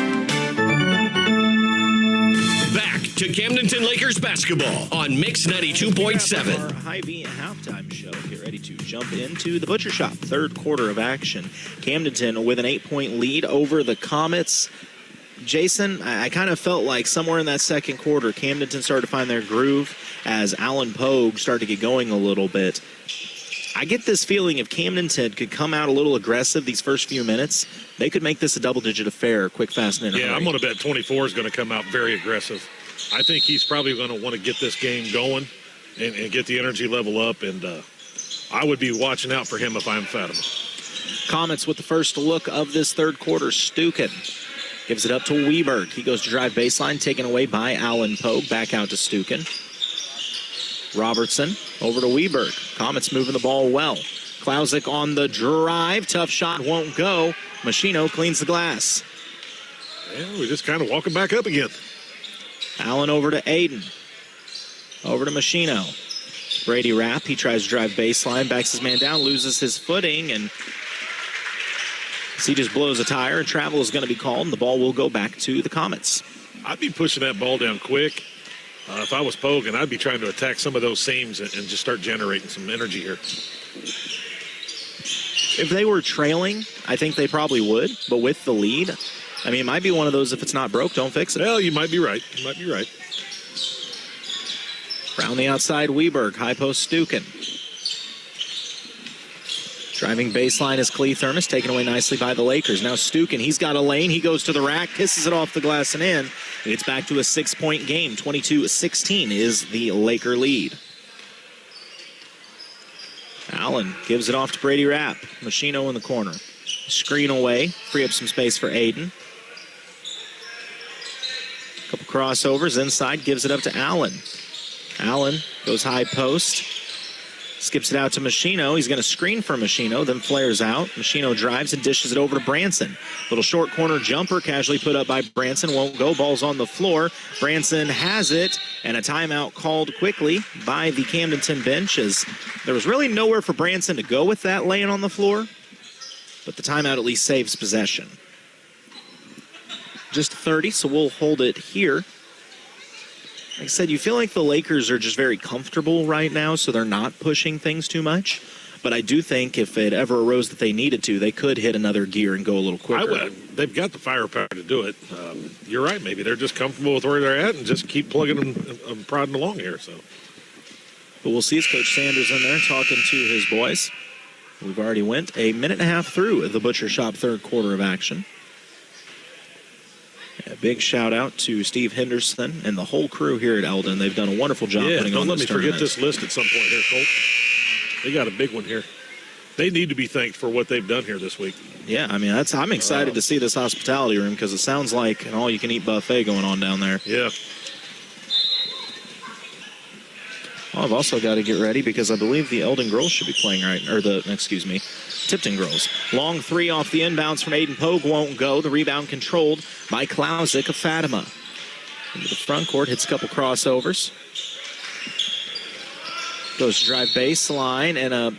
Back to Camdenton Lakers Basketball on Mix 92.7. Our Hy-Vee halftime show. Get ready to jump into the Butcher Shop. Third quarter of action. Camdenton with an 8-point lead over the Comets. Jason, I kind of felt like somewhere in that second quarter, Camdenton started to find their groove as Alan Pogue started to get going a little bit. I get this feeling if Camdenton could come out a little aggressive these first few minutes, they could make this a double-digit affair, quick, fast, and in a hurry. I'm going to bet 24 is going to come out very aggressive. I think he's probably going to want to get this game going and get the energy level up, and I would be watching out for him if I'm Fatima. Comets with the first look of this third quarter. Stukin gives it up to Weberg. He goes to drive baseline, taken away by Alan Pogue. Back out to Stukin. Robertson over to Weberg. Comets moving the ball well. Klausic on the drive. Tough shot won't go. Machino cleans the glass. Yeah, we're just kind of walking back up again. Allen over to Aiden. Over to Machino. Brady Rapp. He tries to drive baseline. Backs his man down. Loses his footing. And he just blows a tire. Travel is going to be called. And the ball will go back to the Comets. I'd be pushing that ball down quick. If I was Pogue, I'd be trying to attack some of those seams and just start generating some energy here. If they were trailing, I think they probably would. But with the lead, I mean, it might be one of those, if it's not broke, don't fix it. Well, you might be right. You might be right. Around the outside, Weberg. High post, Stukin. Driving baseline is Clee Thermos, taken away nicely by the Lakers. Now Stukin, he's got a lane. He goes to the rack, kisses it off the glass and in. It's back to a 6-point game. 22-16 is the Laker lead. Allen gives it off to Brady Rapp. Machino in the corner. Screen away. Free up some space for Aiden. Couple crossovers inside. Gives it up to Allen. Allen goes high post. Skips it out to Machino. He's going to screen for Machino, then flares out. Machino drives and dishes it over to Branson. Little short corner jumper casually put up by Branson. Won't go. Ball's on the floor. Branson has it, and a timeout called quickly by the Camdenton bench as there was really nowhere for Branson to go with that laying on the floor, but the timeout at least saves possession. Just 30, so we'll hold it here. Like I said, you feel like the Lakers are just very comfortable right now, so they're not pushing things too much. But I do think if it ever arose that they needed to, they could hit another gear and go a little quicker. They've got the firepower to do it. You're right. Maybe they're just comfortable with where they're at and just keep plugging them and prodding along here. So, but we'll see as Coach Sanders in there talking to his boys. We've already went a minute and a half through the Butcher Shop third quarter of action. A big shout out to Steve Henderson and the whole crew here at Eldon. They've done a wonderful job putting on this tournament. Don't let me forget this list at some point here, Colt. They got a big one here. They need to be thanked for what they've done here this week. Yeah, I mean, I'm excited to see this hospitality room because it sounds like an all-you-can-eat buffet going on down there. Yeah. Well, I've also got to get ready because I believe the Eldon girls should be playing right, or Tipton girls. Long three off the inbounds from Aiden Pogue won't go. The rebound controlled by Klausic of Fatima. Into the front court, hits a couple crossovers. Goes to drive baseline, and a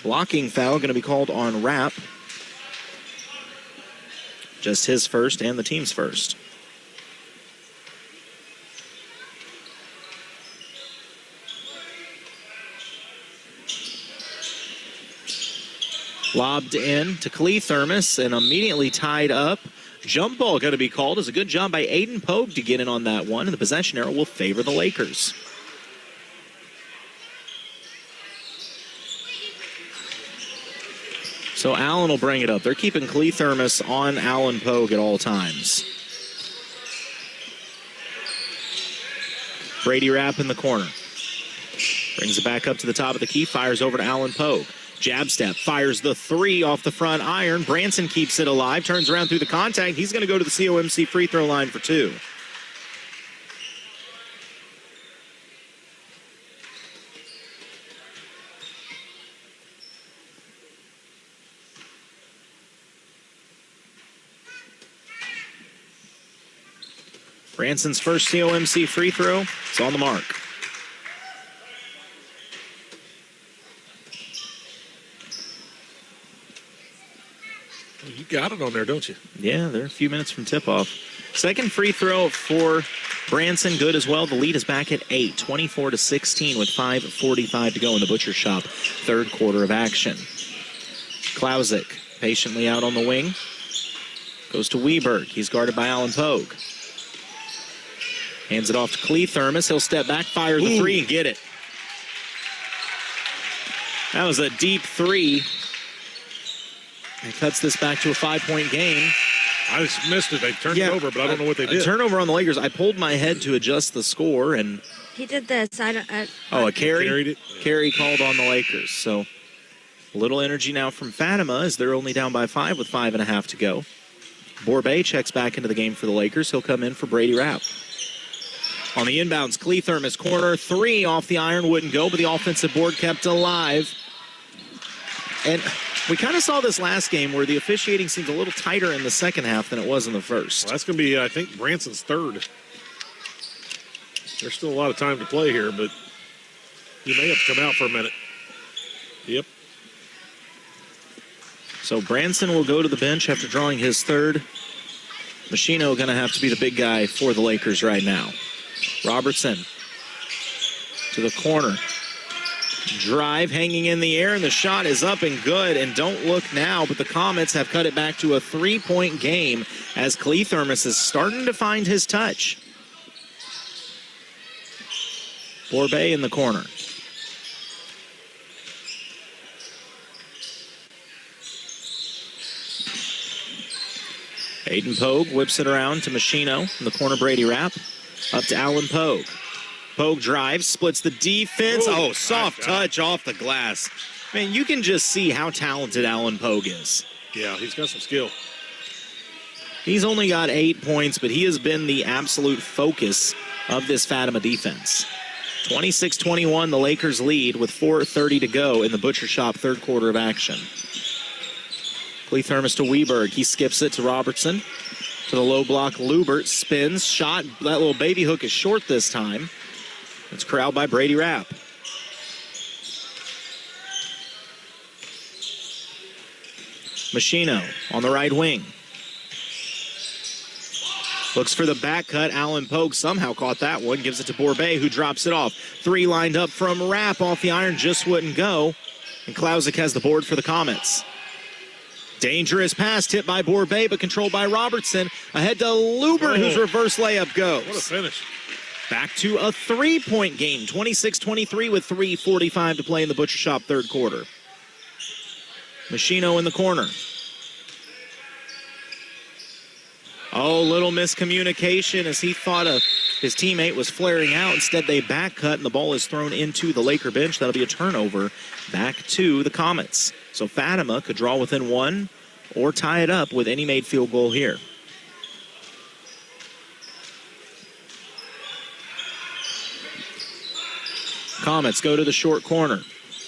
blocking foul going to be called on Rapp. Just his first and the team's first. Lobbed in to Clee Thermos and immediately tied up. Jump ball going to be called. It's a good job by Aiden Pogue to get in on that one, and the possession arrow will favor the Lakers. So Allen will bring it up. They're keeping Clee Thermos on Alan Pogue at all times. Brady Rapp in the corner. Brings it back up to the top of the key, fires over to Alan Pogue. Jab step, fires the three off the front iron. Branson keeps it alive, turns around through the contact. He's going to go to the COMC free throw line for two. Branson's first COMC free throw is on the mark. You got it on there, don't you? Yeah, they're a few minutes from tip-off. Second free throw for Branson, good as well. The lead is back at 8, 24-16 with 5:45 to go in the Butcher Shop third quarter of action. Klausic patiently out on the wing. Goes to Weberg. He's guarded by Allen Pogue. Hands it off to Clee Thermos. He'll step back, fire the three, and get it. That was a deep three. And cuts this back to a 5-point game. I just missed it. They turned it over, but I don't know what they did. A turnover on the Lakers. I pulled my head to adjust the score, and He did this. a carry? Carried it. Carry called on the Lakers. So a little energy now from Fatima as they're only down by 5 with 5.5 to go. Borbay checks back into the game for the Lakers. He'll come in for Brady Rapp. On the inbounds, Clee Thermos corner. 3 off the iron, wouldn't go, but the offensive board kept alive. And we kind of saw this last game where the officiating seemed a little tighter in the second half than it was in the first. Well, that's going to be, I think, Branson's third. There's still a lot of time to play here, but you may have to come out for a minute. Yep. So Branson will go to the bench after drawing his third. Machino going to have to be the big guy for the Lakers right now. Robertson to the corner. Drive hanging in the air, and the shot is up and good. And don't look now, but the Comets have cut it back to a 3-point game as Clee Thermos is starting to find his touch. Borbay in the corner. Aiden Pogue whips it around to Machino in the corner. Brady Rapp up to Allen Pogue. Pogue drives, splits the defense. Oh, soft touch off the glass. Man, you can just see how talented Allen Pogue is. Yeah, he's got some skill. He's only got 8 points, but he has been the absolute focus of this Fatima defense. 26-21, the Lakers lead with 4:30 to go in the Butcher Shop third quarter of action. Clee Thermos to Weberg. He skips it to Robertson. To the low block, Lubert spins, shot. That little baby hook is short this time. It's corralled by Brady Rapp. Machino on the right wing. Looks for the back cut. Allen Pogue somehow caught that one. Gives it to Borbay, who drops it off. 3 lined up from Rapp off the iron. Just wouldn't go. And Klausic has the board for the Comets. Dangerous pass tipped by Borbay, but controlled by Robertson. Ahead to Lubert, whose reverse layup goes. What a finish. Back to a 3-point game. 26-23 with 3:45 to play in the Butcher Shop third quarter. Machino in the corner. Oh, little miscommunication as he thought his teammate was flaring out. Instead, they back cut, and the ball is thrown into the Laker bench. That'll be a turnover back to the Comets. So Fatima could draw within 1 or tie it up with any made field goal here. Comets go to the short corner.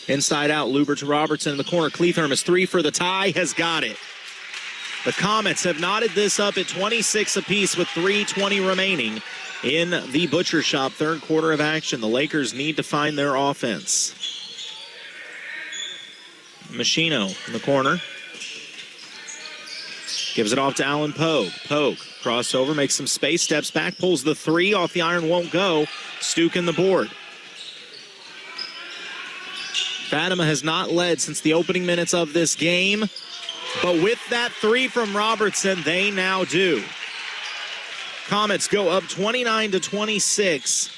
Inside out, Lubert to Robertson in the corner. Clee Thermos 3 for the tie, has got it. The Comets have knotted this up at 26 apiece with 3:20 remaining in the Butcher Shop third quarter of action. The Lakers need to find their offense. Machino in the corner. Gives it off to Allen Pogue. Pogue, crossover, makes some space, steps back, pulls the 3 off the iron, won't go. Stukin the board. Fatima has not led since the opening minutes of this game, but with that 3 from Robertson, they now do. Comets go up 29-26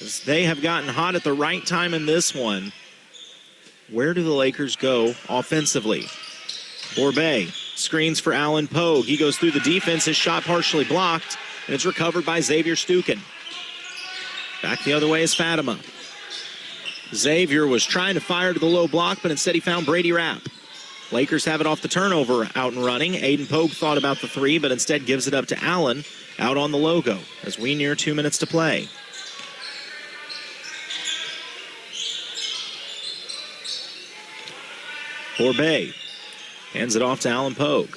as they have gotten hot at the right time in this one. Where do the Lakers go offensively? Borbay screens for Allen Pogue. He goes through the defense. His shot partially blocked, and it's recovered by Xavier Stukin. Back the other way is Fatima. Xavier was trying to fire to the low block, but instead he found Brady Rapp. Lakers have it off the turnover, out and running. Aiden Pogue thought about the 3, but instead gives it up to Allen out on the logo as we near 2 minutes to play. Borbay hands it off to Allen Pogue.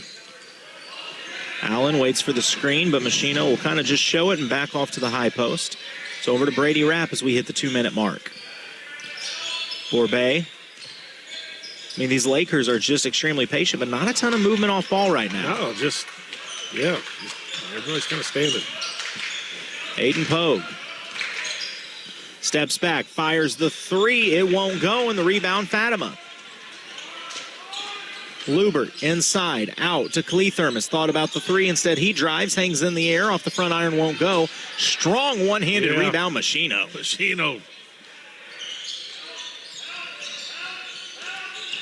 Allen waits for the screen, but Machino will kind of just show it and back off to the high post. So over to Brady Rapp as we hit the 2-minute mark. Borbay. I mean, these Lakers are just extremely patient, but not a ton of movement off ball right now. No, everybody's kind of standing. Aiden Pogue steps back, fires the 3. It won't go, and the rebound, Fatima. Lubert inside, out to Cleathermos. Thought about the three. Instead, he drives, hangs in the air. Off the front iron, won't go. Strong one-handed rebound, Machino.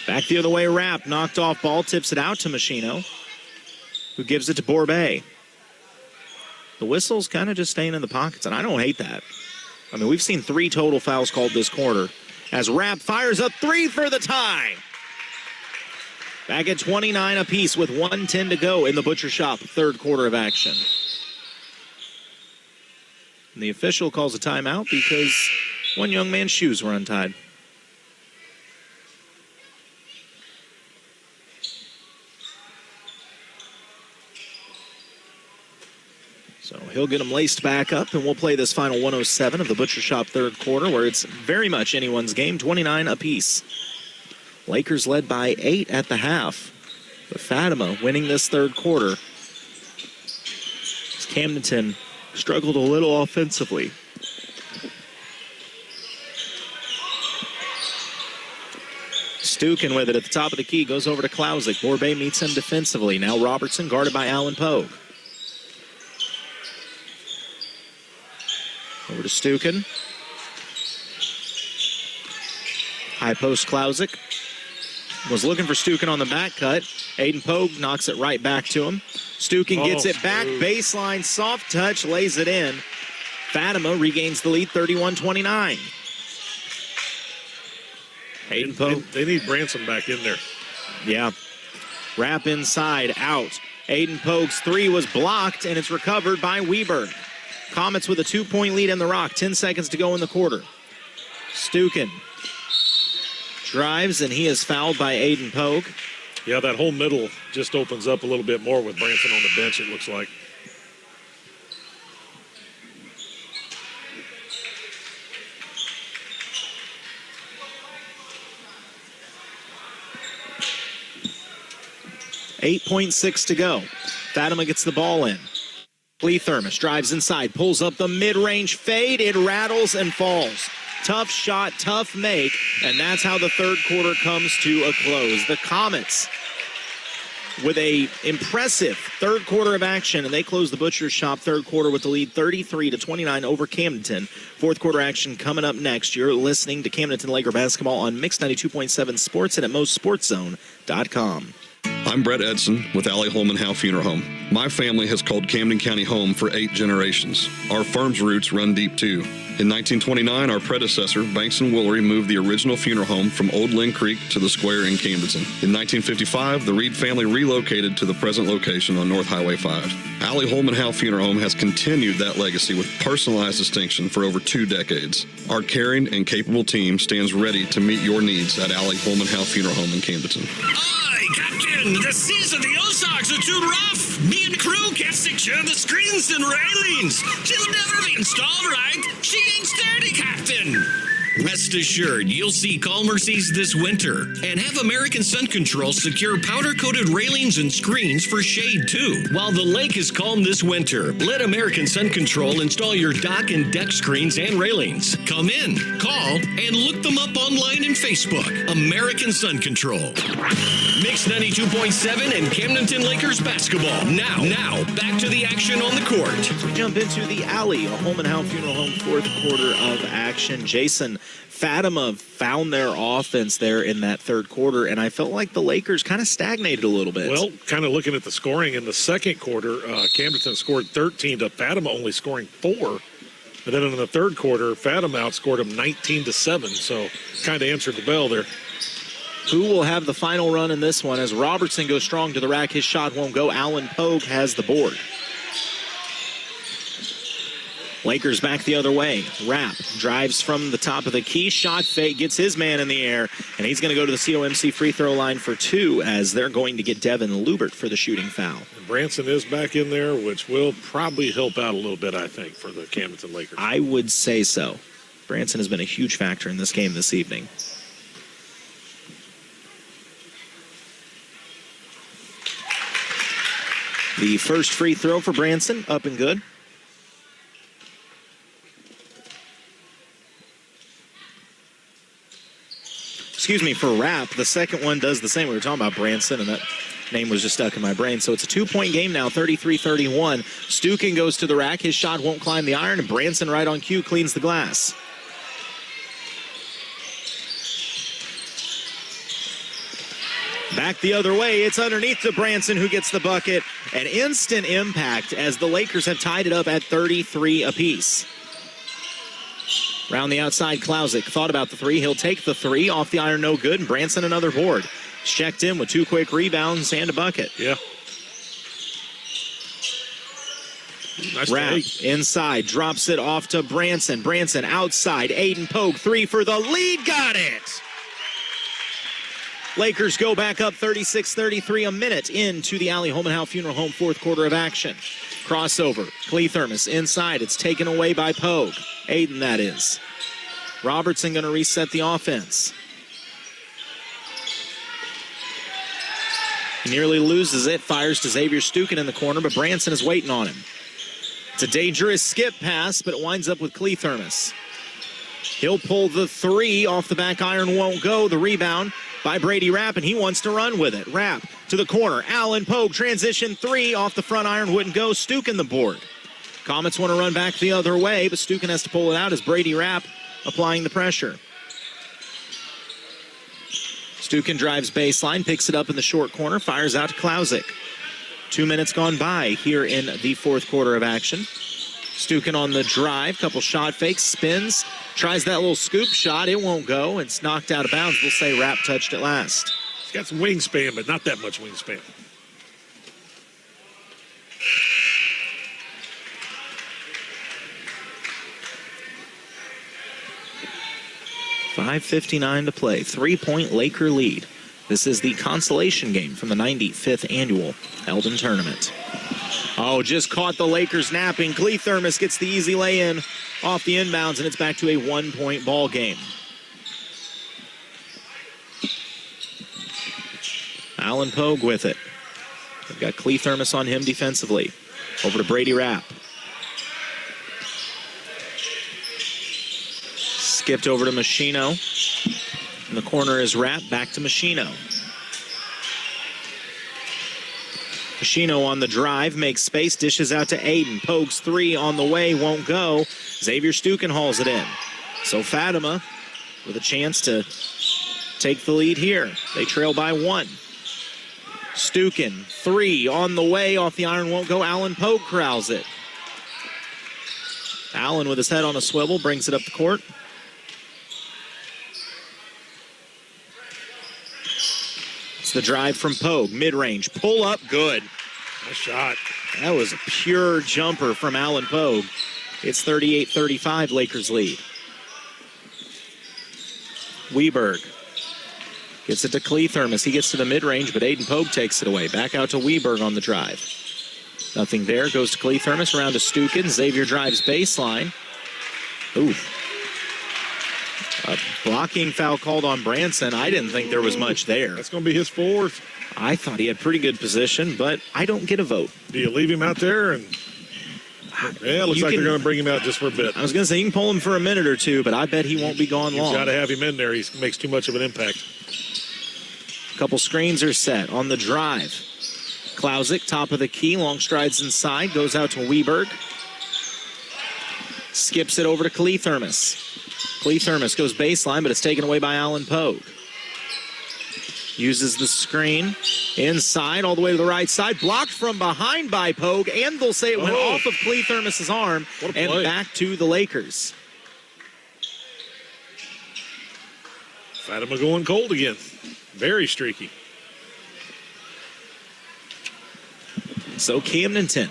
Back the other way, Rapp. Knocked off ball, tips it out to Machino, who gives it to Borbet. The whistle's kind of just staying in the pockets, and I don't hate that. I mean, we've seen 3 total fouls called this quarter as Rapp fires a 3 for the tie. Back at 29 apiece with 1:10 to go in the Butcher Shop third quarter of action. And the official calls a timeout because one young man's shoes were untied. So he'll get them laced back up, and we'll play this final 107 of the Butcher Shop third quarter, where it's very much anyone's game, 29 apiece. Lakers led by 8 at the half. But Fatima winning this third quarter. Camdenton struggled a little offensively. Stukin with it at the top of the key, goes over to Klausic. Borbet meets him defensively. Now Robertson guarded by Alan Pogue. Over to Stukin. High post Klausic. Was looking for Stukin on the back cut. Aiden Pogue knocks it right back to him. Stukin gets it back, baseline, soft touch, lays it in. Fatima regains the lead, 31-29. Aiden Pogue. They need Branson back in there. Yeah. Wrap inside, out. Aiden Pogue's 3 was blocked, and it's recovered by Weber. Comets with a 2-point lead in the Rock. 10 seconds to go in the quarter. Stukin drives, and he is fouled by Aiden Pogue. Yeah, that whole middle just opens up a little bit more with Branson on the bench, it looks like. .6 to go. Fatima gets the ball in. Cleathermos drives inside, pulls up the mid-range fade. It rattles and falls. Tough shot, tough make, and that's how the third quarter comes to a close. The Comets with a impressive third quarter of action, and they close the Butcher Shop third quarter with the lead 33-29 over Camdenton. Fourth quarter action coming up next. You're listening to Camdenton Lakers Basketball on Mix 92.7 Sports and at MoSportsZone.com. I'm Brett Edson with Allie Holman Howe Funeral Home. My family has called Camden County home for 8 generations. Our firm's roots run deep, too. In 1929, our predecessor, Banks & Woolery, moved the original funeral home from Old Lynn Creek to the square in Camdenton. In 1955, the Reed family relocated to the present location on North Highway 5. Allie Holman Howe Funeral Home has continued that legacy with personalized distinction for over 2 decades. Our caring and capable team stands ready to meet your needs at Allie Holman Howe Funeral Home in Camdenton. Aye, Captain! The seas of the Ozarks are too rough! Me and crew can't secure the screens and railings! She'll never be installed right! She ain't sturdy, Captain! Rest assured, you'll see calmer seas this winter. And have American Sun Control secure powder-coated railings and screens for shade, too. While the lake is calm this winter, let American Sun Control install your dock and deck screens and railings. Come in, call, and look them up online and Facebook. American Sun Control. Mix 92.7 and Camdenton Lakers Basketball. Now, back to the action on the court. We jump into the Alley, a Holman Howe Funeral Home fourth quarter of action. Jason, Fatima found their offense there in that third quarter, and I felt like the Lakers kind of stagnated a little bit. Well, kind of looking at the scoring in the second quarter, Camdenton scored 13 to Fatima only scoring 4. And then in the third quarter, Fatima outscored them 19-7, so kind of answered the bell there. Who will have the final run in this one? As Robertson goes strong to the rack, his shot won't go. Alan Pogue has the board. Lakers back the other way. Rapp drives from the top of the key. Shot fake, gets his man in the air, and he's going to go to the COMC free throw line for 2 as they're going to get Devin Lubert for the shooting foul. And Branson is back in there, which will probably help out a little bit, I think, for the Camdenton Lakers. I would say so. Branson has been a huge factor in this game this evening. The first free throw for Branson, up and good. for Rapp. The second one does the same. We were talking about Branson, and that name was just stuck in my brain. So it's a 2-point game now, 33-31. Stukin goes to the rack. His shot won't climb the iron, and Branson right on cue cleans the glass. Back the other way, it's underneath to Branson, who gets the bucket. An instant impact as the Lakers have tied it up at 33 apiece. Round the outside, Klausic thought about the three. He'll take the three off the iron, no good, and Branson another board. He's checked in with 2 quick rebounds and a bucket. Yeah. Nice Rapp inside, drops it off to Branson. Branson outside, Eldon Pogue, 3 for the lead, got it! Lakers go back up 36-33, a minute into the Ali Holmenhow Funeral Home fourth quarter of action. Crossover, Cleathermos inside. It's taken away by Pogue. Eldon, that is. Robertson going to reset the offense. He nearly loses it. Fires to Xavier Stukin in the corner, but Branson is waiting on him. It's a dangerous skip pass, but it winds up with Cleathermos. He'll pull the three off the back iron, won't go. The rebound by Brady Rapp, and he wants to run with it. Rapp to the corner. Allen Pogue, transition three off the front iron, wouldn't go. Stukin the board. Comets want to run back the other way, but Stukin has to pull it out as Brady Rapp applying the pressure. Stukin drives baseline, picks it up in the short corner, fires out to Klausic. 2 minutes gone by here in the fourth quarter of action. Stukin on the drive, couple shot fakes, spins, tries that little scoop shot. It won't go. It's knocked out of bounds. We'll say Rapp touched it last. He's got some wingspan, but not that much wingspan. .5:59 to play. 3-point Laker lead. This is the consolation game from the 95th annual Eldon Tournament. Oh, just caught the Lakers napping. Cleathermos gets the easy lay-in off the inbounds, and it's back to a 1-point ball game. Allen Pogue with it. They've got Cleathermos on him defensively. Over to Brady Rapp. Skipped over to Machino. In the corner is Rapp, back to Machino. Machino on the drive, makes space, dishes out to Eldon. Pogue's three on the way, won't go. Xavier Stukin hauls it in. So Fatima with a chance to take the lead here. They trail by 1. Stukin, three on the way, off the iron, won't go. Allen Pogue corrals it. Allen with his head on a swivel, brings it up the court. The drive from Pogue, mid-range, pull up, good. Nice shot. That was a pure jumper from Allen Pogue. It's 38-35, Lakers lead. Weberg gets it to Cleathermos. He gets to the mid-range, but Eldon Pogue takes it away. Back out to Weberg on the drive. Nothing there, goes to Cleathermos, around to Stukin. Xavier drives baseline. Ooh. A blocking foul called on Branson. I didn't think there was much there. That's going to be his fourth. I thought he had pretty good position, but I don't get a vote. Do you leave him out there? And yeah, it looks like they're going to bring him out just for a bit. I was going to say you can pull him for a minute or two, but I bet he won't be gone long. You've got to have him in there. He makes too much of an impact. A couple screens are set on the drive. Klausic, top of the key, long strides inside, goes out to Weberg. Skips it over to Cleathermos. Cleathermos goes baseline, but it's taken away by Allen Pogue. Uses the screen inside, all the way to the right side. Blocked from behind by Pogue, and they'll say it went off of Cleathermos' arm and back to the Lakers. Fatima going cold again. Very streaky. So Camdenton,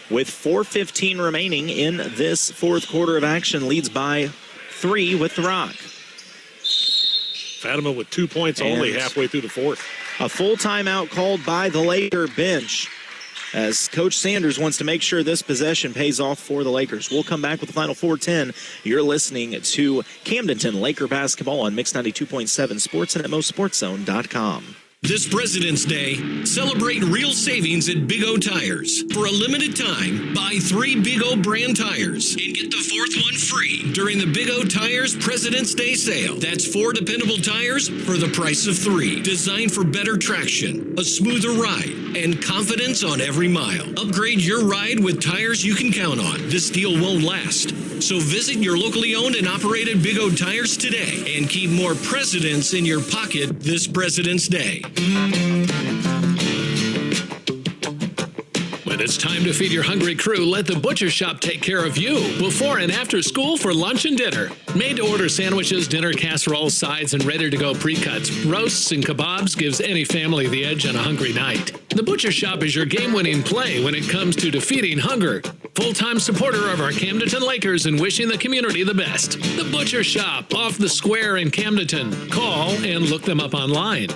with 4:15 remaining in this fourth quarter of action, leads by 3 with the rock. Fatima with 2 points only halfway through the fourth. A full timeout called by the Laker bench as Coach Sanders wants to make sure this possession pays off for the Lakers. We'll come back with the final 4:10. You're listening to Camdenton Laker Basketball on Mix 92.7 Sports and at MoSportsZone.com. This President's Day, celebrate real savings at Big O Tires. For a limited time, buy 3 Big O brand tires and get the 4th one free during the Big O Tires President's Day sale. That's 4 dependable tires for the price of 3. Designed for better traction, a smoother ride, and confidence on every mile. Upgrade your ride with tires you can count on. This deal won't last. So visit your locally owned and operated Big O Tires today and keep more presidents in your pocket this President's Day. When it's time to feed your hungry crew, let the butcher shop take care of you before and after school for lunch and dinner. Made to order sandwiches, dinner casseroles, sides, and ready to go pre-cuts, roasts, and kebabs gives any family the edge on a hungry night. The butcher shop is your game-winning play when it comes to defeating hunger. Full-time supporter of our Camdenton Lakers and wishing the community the best. The butcher shop off the square in Camdenton. Call and look them up online.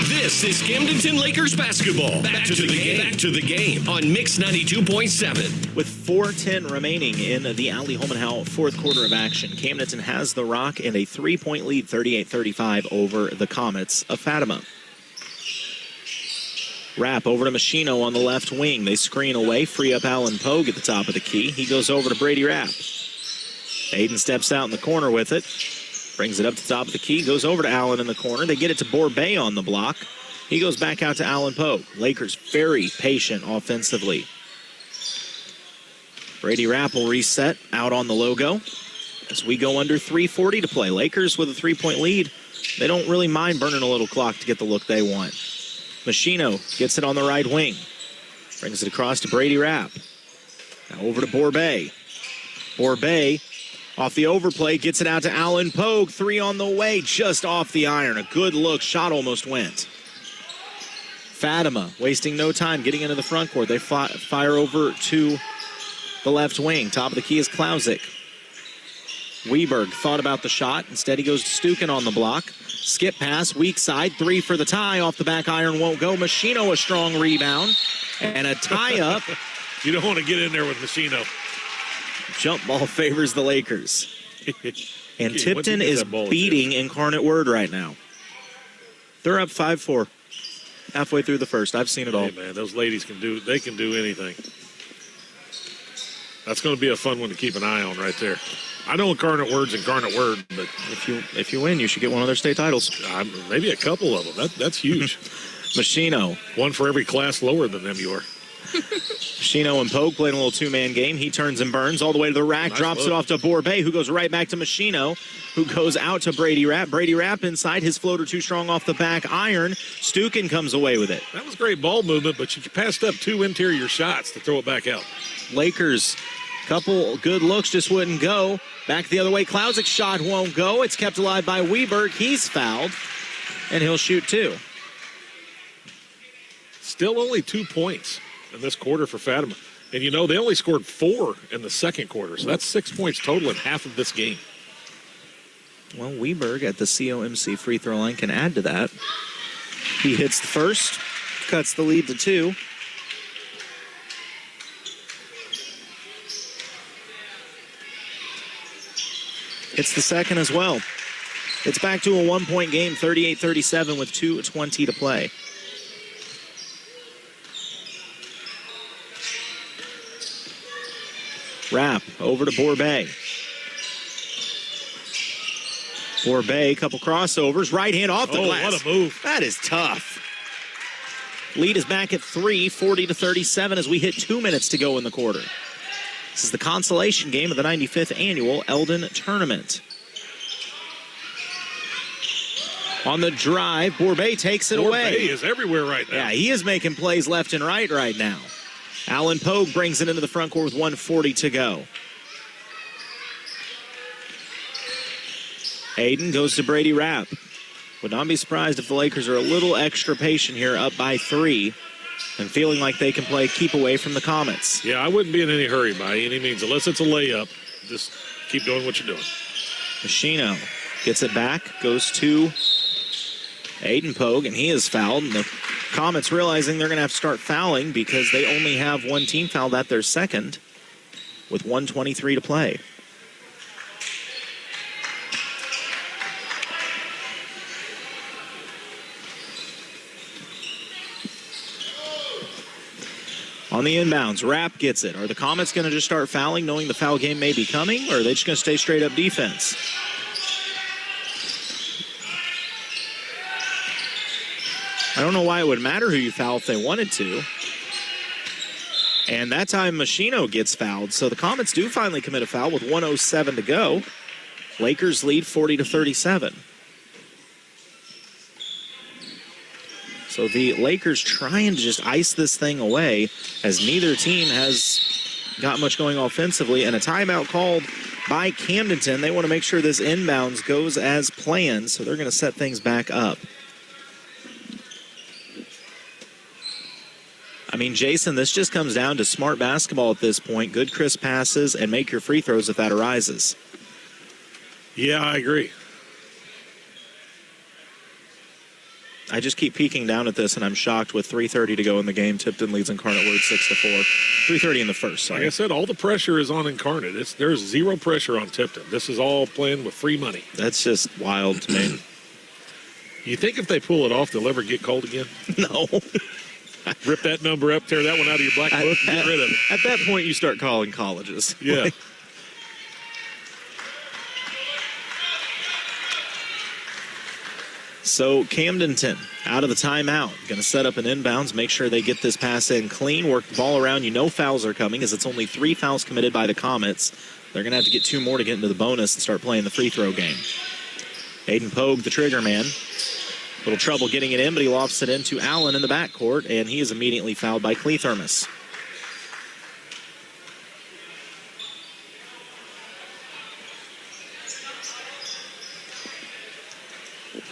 This is Camdenton Lakers Basketball. Back to the game. Back to the game on Mix 92.7. With 4:10 remaining in the Ali Holmenhau fourth quarter of action, Camdenton has the rock and a 3-point lead, 38-35 over the Comets of Fatima. Rapp over to Machino on the left wing. They screen away, free up Alan Pogue at the top of the key. He goes over to Brady Rapp. Aiden steps out in the corner with it. Brings it up to the top of the key, goes over to Allen in the corner. They get it to Borbay on the block. He goes back out to Alan Pogue. Lakers very patient offensively. Brady Rapp will reset out on the logo as we go under 3:40 to play. Lakers with a 3-point lead. They don't really mind burning a little clock to get the look they want. Machino gets it on the right wing. Brings it across to Brady Rapp. Now over to Borbay. Borbay off the overplay, gets it out to Alan Pogue. 3 on the way, just off the iron. A good look, shot almost went. Fatima wasting no time getting into the front court. They fire over to the left wing. Top of the key is Klausic. Weberg thought about the shot. Instead, he goes to Stukin on the block. Skip pass, weak side, 3 for the tie. Off the back iron, won't go. Machino, a strong rebound. And a tie-up. You don't want to get in there with Machino. Jump ball favors the Lakers. And Tipton is beating Incarnate Word right now. They're up 5-4. Halfway through the first. I've seen it all. Hey, man, those ladies can do anything. That's going to be a fun one to keep an eye on right there. I know Incarnate Word's Incarnate Word, but if you win, you should get one of their state titles. Maybe a couple of them. That's huge. Machino. One for every class lower than them you are. Machino and Pogue playing a little two-man game. He turns and burns all the way to the rack, drops it off to Borbay, who goes right back to Machino, who goes out to Brady Rapp. Brady Rapp inside, his floater too strong off the back iron. Stukin comes away with it. That was great ball movement, but you passed up 2 interior shots to throw it back out. Lakers, couple good looks, just wouldn't go. Back the other way, Klausic's shot won't go. It's kept alive by Weberg. He's fouled, and he'll shoot 2. Still only 2 points in this quarter for Fatima. And, you know, they only scored 4 in the second quarter, so that's 6 points total in half of this game. Well, Weberg at the COMC free throw line can add to that. He hits the first, cuts the lead to 2. Hits the second as well. It's back to a 1-point game, 38-37 with 2:20 to play. Rapp over to Borbay. Borbay, couple crossovers. Right hand off the glass. What a move. That is tough. Lead is back at 3, 40-37 as we hit 2 minutes to go in the quarter. This is the consolation game of the 95th annual Eldon Tournament. On the drive, Borbay takes it away. Borbay is everywhere right now. Yeah, he is making plays left and right now. Alan Pogue brings it into the front court with 1:40 to go. Aiden goes to Brady Rapp. Would not be surprised if the Lakers are a little extra patient here, up by 3, and feeling like they can play keep away from the Comets. Yeah, I wouldn't be in any hurry by any means, unless it's a layup. Just keep doing what you're doing. Machino gets it back, goes to Aiden Pogue, and he is fouled. And the Comets realizing they're going to have to start fouling because they only have one team fouled at their second with 1:23 to play. On the inbounds, Rapp gets it. Are the Comets going to just start fouling, knowing the foul game may be coming, or are they just going to stay straight up defense? I don't know why it would matter who you foul if they wanted to. And that time, Machino gets fouled. So the Comets do finally commit a foul with 1:07 to go. Lakers lead 40-37. So the Lakers trying to just ice this thing away as neither team has got much going offensively. And a timeout called by Camdenton. They want to make sure this inbounds goes as planned, so they're going to set things back up. I mean, Jason, this just comes down to smart basketball at this point. Good crisp passes and make your free throws if that arises. Yeah, I agree. I just keep peeking down at this, and I'm shocked with 3:30 to go in the game. Tipton leads Incarnate Word 6-4. 3:30 in the first. Sorry. Like I said, all the pressure is on Incarnate. There's zero pressure on Tipton. This is all playing with free money. That's just wild to me. You think if they pull it off, they'll ever get cold again? No. Rip that number up, tear that one out of your black book, and get rid of it. At that point, you start calling colleges. Yeah. So Camdenton out of the timeout, going to set up an inbounds, make sure they get this pass in clean, work the ball around. You know fouls are coming as it's only 3 fouls committed by the Comets. They're going to have to get 2 more to get into the bonus and start playing the free throw game. Aiden Pogue, the trigger man. Little trouble getting it in, but he lofts it into Allen in the backcourt, and he is immediately fouled by Cleathermos.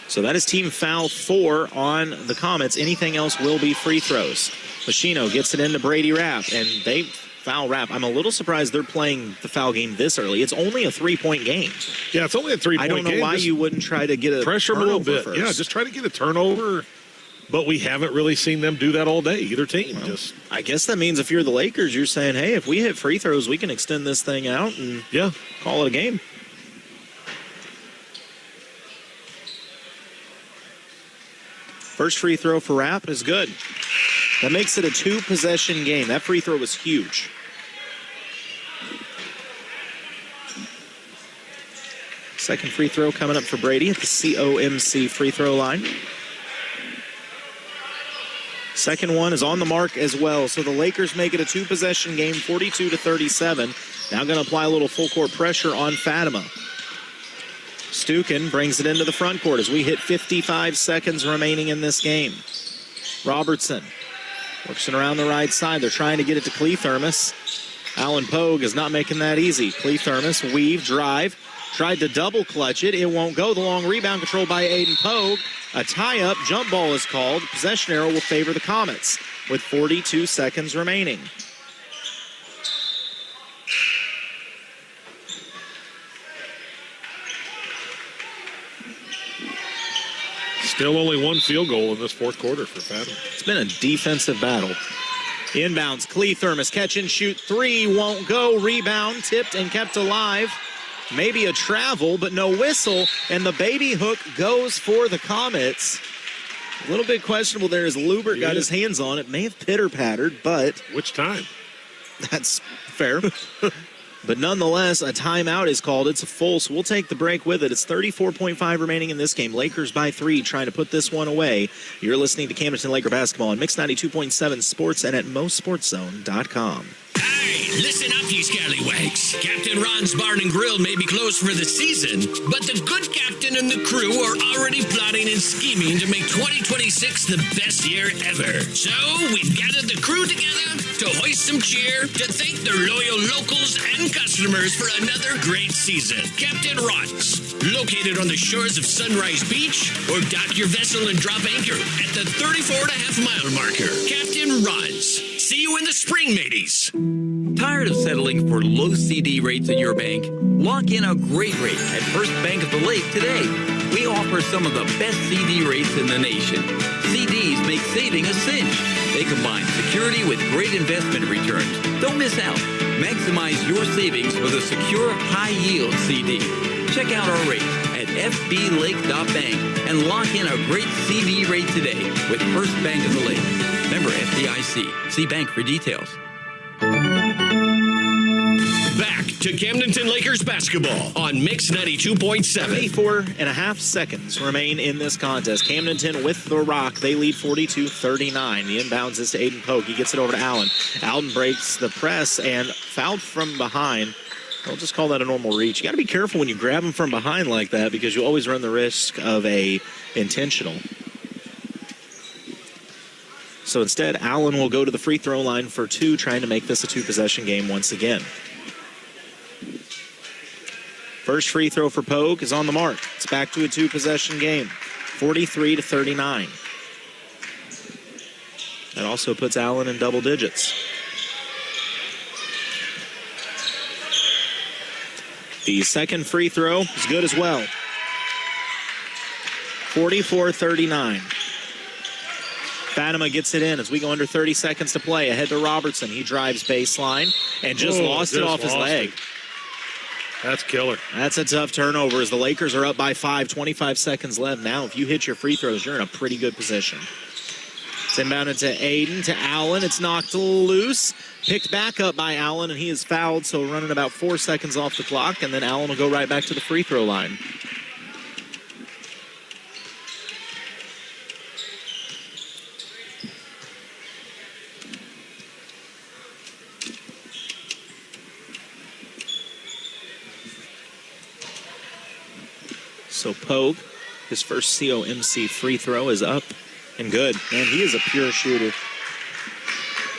So that is team foul 4 on the Comets. Anything else will be free throws. Machino gets it into Brady Rapp, and they foul Rapp. I'm a little surprised they're playing the foul game this early. It's only a 3-point game. Yeah, it's only a 3-point game. I don't know why you wouldn't try to get a pressure them a little bit. First. Yeah, just try to get a turnover. But we haven't really seen them do that all day, either team. Well, I guess that means if you're the Lakers, you're saying, hey, if we hit free throws, we can extend this thing out and call it a game. First free throw for Rapp is good. That makes it a 2-possession game. That free throw was huge. Second free throw coming up for Brady at the COMC free throw line. Second one is on the mark as well. So the Lakers make it a 2-possession game, 42-37. Now going to apply a little full court pressure on Fatima. Stukin brings it into the front court as we hit 55 seconds remaining in this game. Robertson works it around the right side. They're trying to get it to Cleathermos. Alan Pogue is not making that easy. Cleathermos, weave, drive. Tried to double clutch it. It won't go. The long rebound controlled by Aiden Pogue. A tie-up. Jump ball is called. Possession arrow will favor the Comets with 42 seconds remaining. Still only 1 field goal in this fourth quarter for Fatima. It's been a defensive battle. Inbounds, Cleathermos, catch and shoot 3, won't go. Rebound, tipped and kept alive. Maybe a travel, but no whistle. And the baby hook goes for the Comets. A little bit questionable there as Lubert got his hands on it. May have pitter-pattered, but... Which time? That's fair. But nonetheless, a timeout is called. It's a full, so we'll take the break with it. It's 34.5 remaining in this game. Lakers by 3, trying to put this one away. You're listening to Camdenton Laker Basketball on Mix 92.7 Sports and at MoSportsZone.com. Hey, listen up, you scallywags. Captain Ron's Barn and Grill may be closed for the season, but the good captain and the crew are already plotting and scheming to make 2026 the best year ever. So we've gathered the crew together to hoist some cheer, to thank their loyal locals and customers for another great season. Captain Ron's, located on the shores of Sunrise Beach, or dock your vessel and drop anchor at the 34.5-mile marker. Captain Ron's. See you in the spring, mateys. Tired of settling for low CD rates at your bank? Lock in a great rate at First Bank of the Lake today. We offer some of the best CD rates in the nation. CDs make saving a cinch. They combine security with great investment returns. Don't miss out. Maximize your savings with a secure, high-yield CD. Check out our rates at fblake.bank and lock in a great CD rate today with First Bank of the Lake. Member FDIC. See bank for details. Back to Camdenton Lakers basketball on Mix 92.7. 34.5 seconds remain in this contest. Camdenton with the rock. They lead 42-39. The inbounds is to Aiden Polk. He gets it over to Allen. Allen breaks the press and fouled from behind. I'll just call that a normal reach. You got to be careful when you grab him from behind like that because you always run the risk of a intentional. So instead, Allen will go to the free throw line for two, trying to make this a two-possession game once again. First free throw for Pogue is on the mark. It's back to a two-possession game, 43-39. That also puts Allen in double digits. The second free throw is good as well. 44-39. Fatima gets it in as we go under 30 seconds to play. Ahead to Robertson. He drives baseline and just lost it off his leg. That's killer. That's a tough turnover as the Lakers are up by 5, 25 seconds left. Now, if you hit your free throws, you're in a pretty good position. It's inbounded to Aiden, to Allen. It's knocked loose. Picked back up by Allen, and he is fouled, so running about 4 seconds off the clock, and then Allen will go right back to the free throw line. So Pogue, his first COMC free throw is up and good. Man, he is a pure shooter.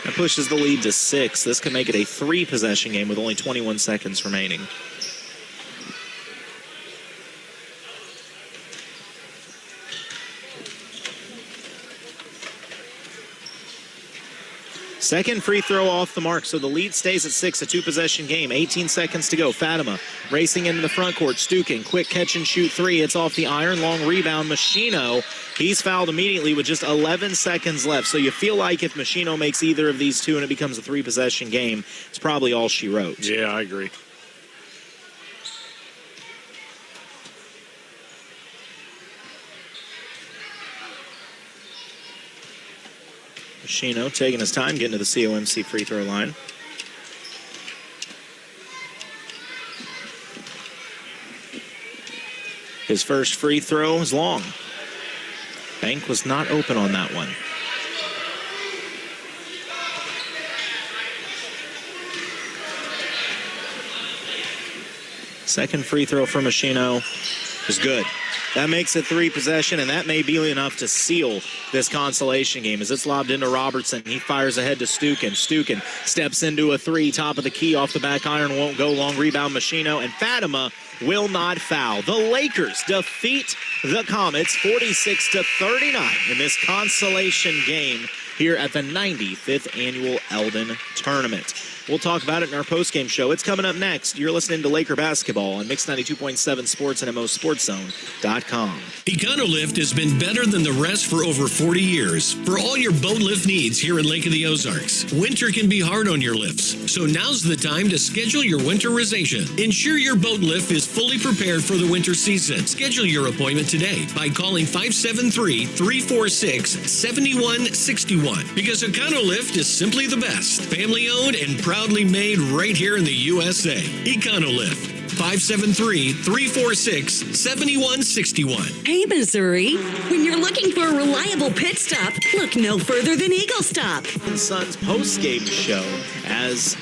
That pushes the lead to 6. This could make it a 3-possession game with only 21 seconds remaining. Second free throw off the mark, so the lead stays at 6, a 2-possession game. 18 seconds to go. Fatima racing into the front court. Stukin, quick catch and shoot 3. It's off the iron. Long rebound. Machino, he's fouled immediately with just 11 seconds left. So you feel like if Machino makes either of these two and it becomes a 3-possession game, it's probably all she wrote. Yeah, I agree. Machino taking his time getting to the COMC free throw line. His first free throw is long. Bank was not open on that one. Second free throw for Machino is good. That makes it 3-possession, and that may be enough to seal this consolation game as it's lobbed into Robertson. He fires ahead to Stukin. Stukin steps into a 3, top of the key, off the back iron, won't go. Long rebound, Machino, and Fatima will not foul. The Lakers defeat the Comets 46-39 in this consolation game here at the 95th Annual Eldon Tournament. We'll talk about it in our postgame show. It's coming up next. You're listening to Laker Basketball on Mix 92.7 Sports and at MoSportsZone.com. Econolift has been better than the rest for over 40 years. For all your boat lift needs here in Lake of the Ozarks, winter can be hard on your lifts. So now's the time to schedule your winterization. Ensure your boat lift is fully prepared for the winter season. Schedule your appointment today by calling 573-346-7161. Because Econolift is simply the best. Family owned and proudly made right here in the USA. Econolift. 573-346-7161. Hey, Missouri, when you're looking for a reliable pit stop, look no further than Eagle Stop. Suns post-game show as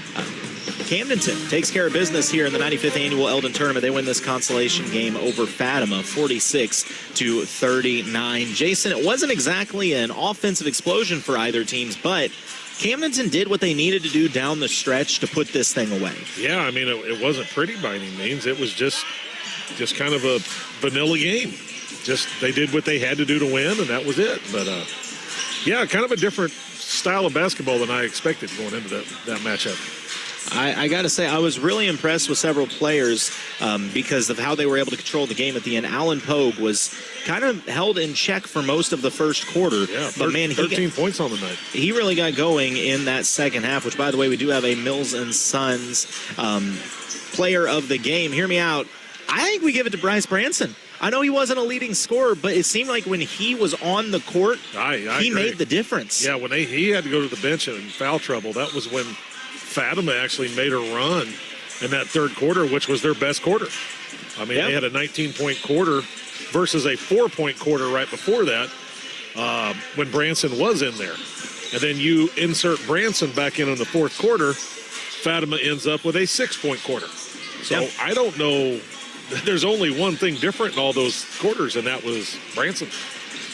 Camdenton takes care of business here in the 95th Annual Eldon Tournament. They win this consolation game over Fatima, 46-39. Jason, it wasn't exactly an offensive explosion for either teams, but Camdenton did what they needed to do down the stretch to put this thing away. Yeah, I mean, it wasn't pretty by any means. It was just kind of a vanilla game. Just they did what they had to do to win, and that was it. But, yeah, kind of a different style of basketball than I expected going into that matchup. I got to say, I was really impressed with several players because of how they were able to control the game at the end. Alan Pogue was kind of held in check for most of the first quarter. Yeah, but man, 13 points on the night. He really got going in that second half, which, by the way, we do have a Mills and Sons player of the game. Hear me out. I think we give it to Bryce Branson. I know he wasn't a leading scorer, but it seemed like when he was on the court, I he agree. made the difference. Yeah, when he had to go to the bench in foul trouble, that was when Fatima actually made a run in that third quarter, which was their best quarter. I mean, they had a 19-point quarter versus a 4-point quarter right before that when Branson was in there. And then you insert Branson back in the fourth quarter, Fatima ends up with a 6-point quarter. So I don't know. There's only one thing different in all those quarters, and that was Branson.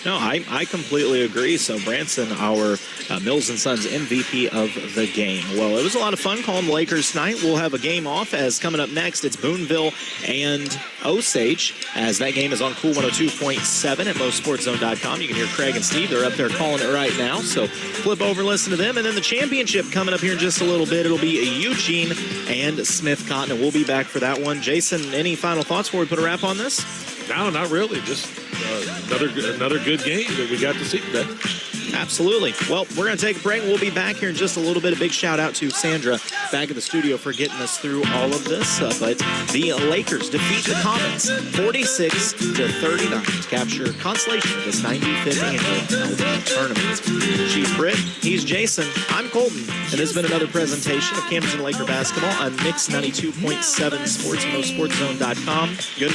No, I completely agree. So Branson, our Mills & Sons MVP of the game. Well, it was a lot of fun calling the Lakers tonight. We'll have a game off as coming up next. It's Boonville and Osage as that game is on Cool 102.7 at MoSportsZone.com. You can hear Craig and Steve. They're up there calling it right now. So flip over and listen to them. And then the championship coming up here in just a little bit. It'll be Eugene and Smith Cotton. And we'll be back for that one. Jason, any final thoughts before we put a wrap on this? No, not really. Just another good game that we got to see today. Absolutely. Well, we're going to take a break. We'll be back here in just a little bit. A big shout out to Sandra back at the studio for getting us through all of this. But the Lakers defeat the Comets 46-39 to capture consolation of this 95th annual Eldon Tournament. She's Britt. He's Jason. I'm Colton. And this has been another presentation of Camdenton Lakers Basketball on Mix 92.7 Sports, MoSportsZone.com. Good night.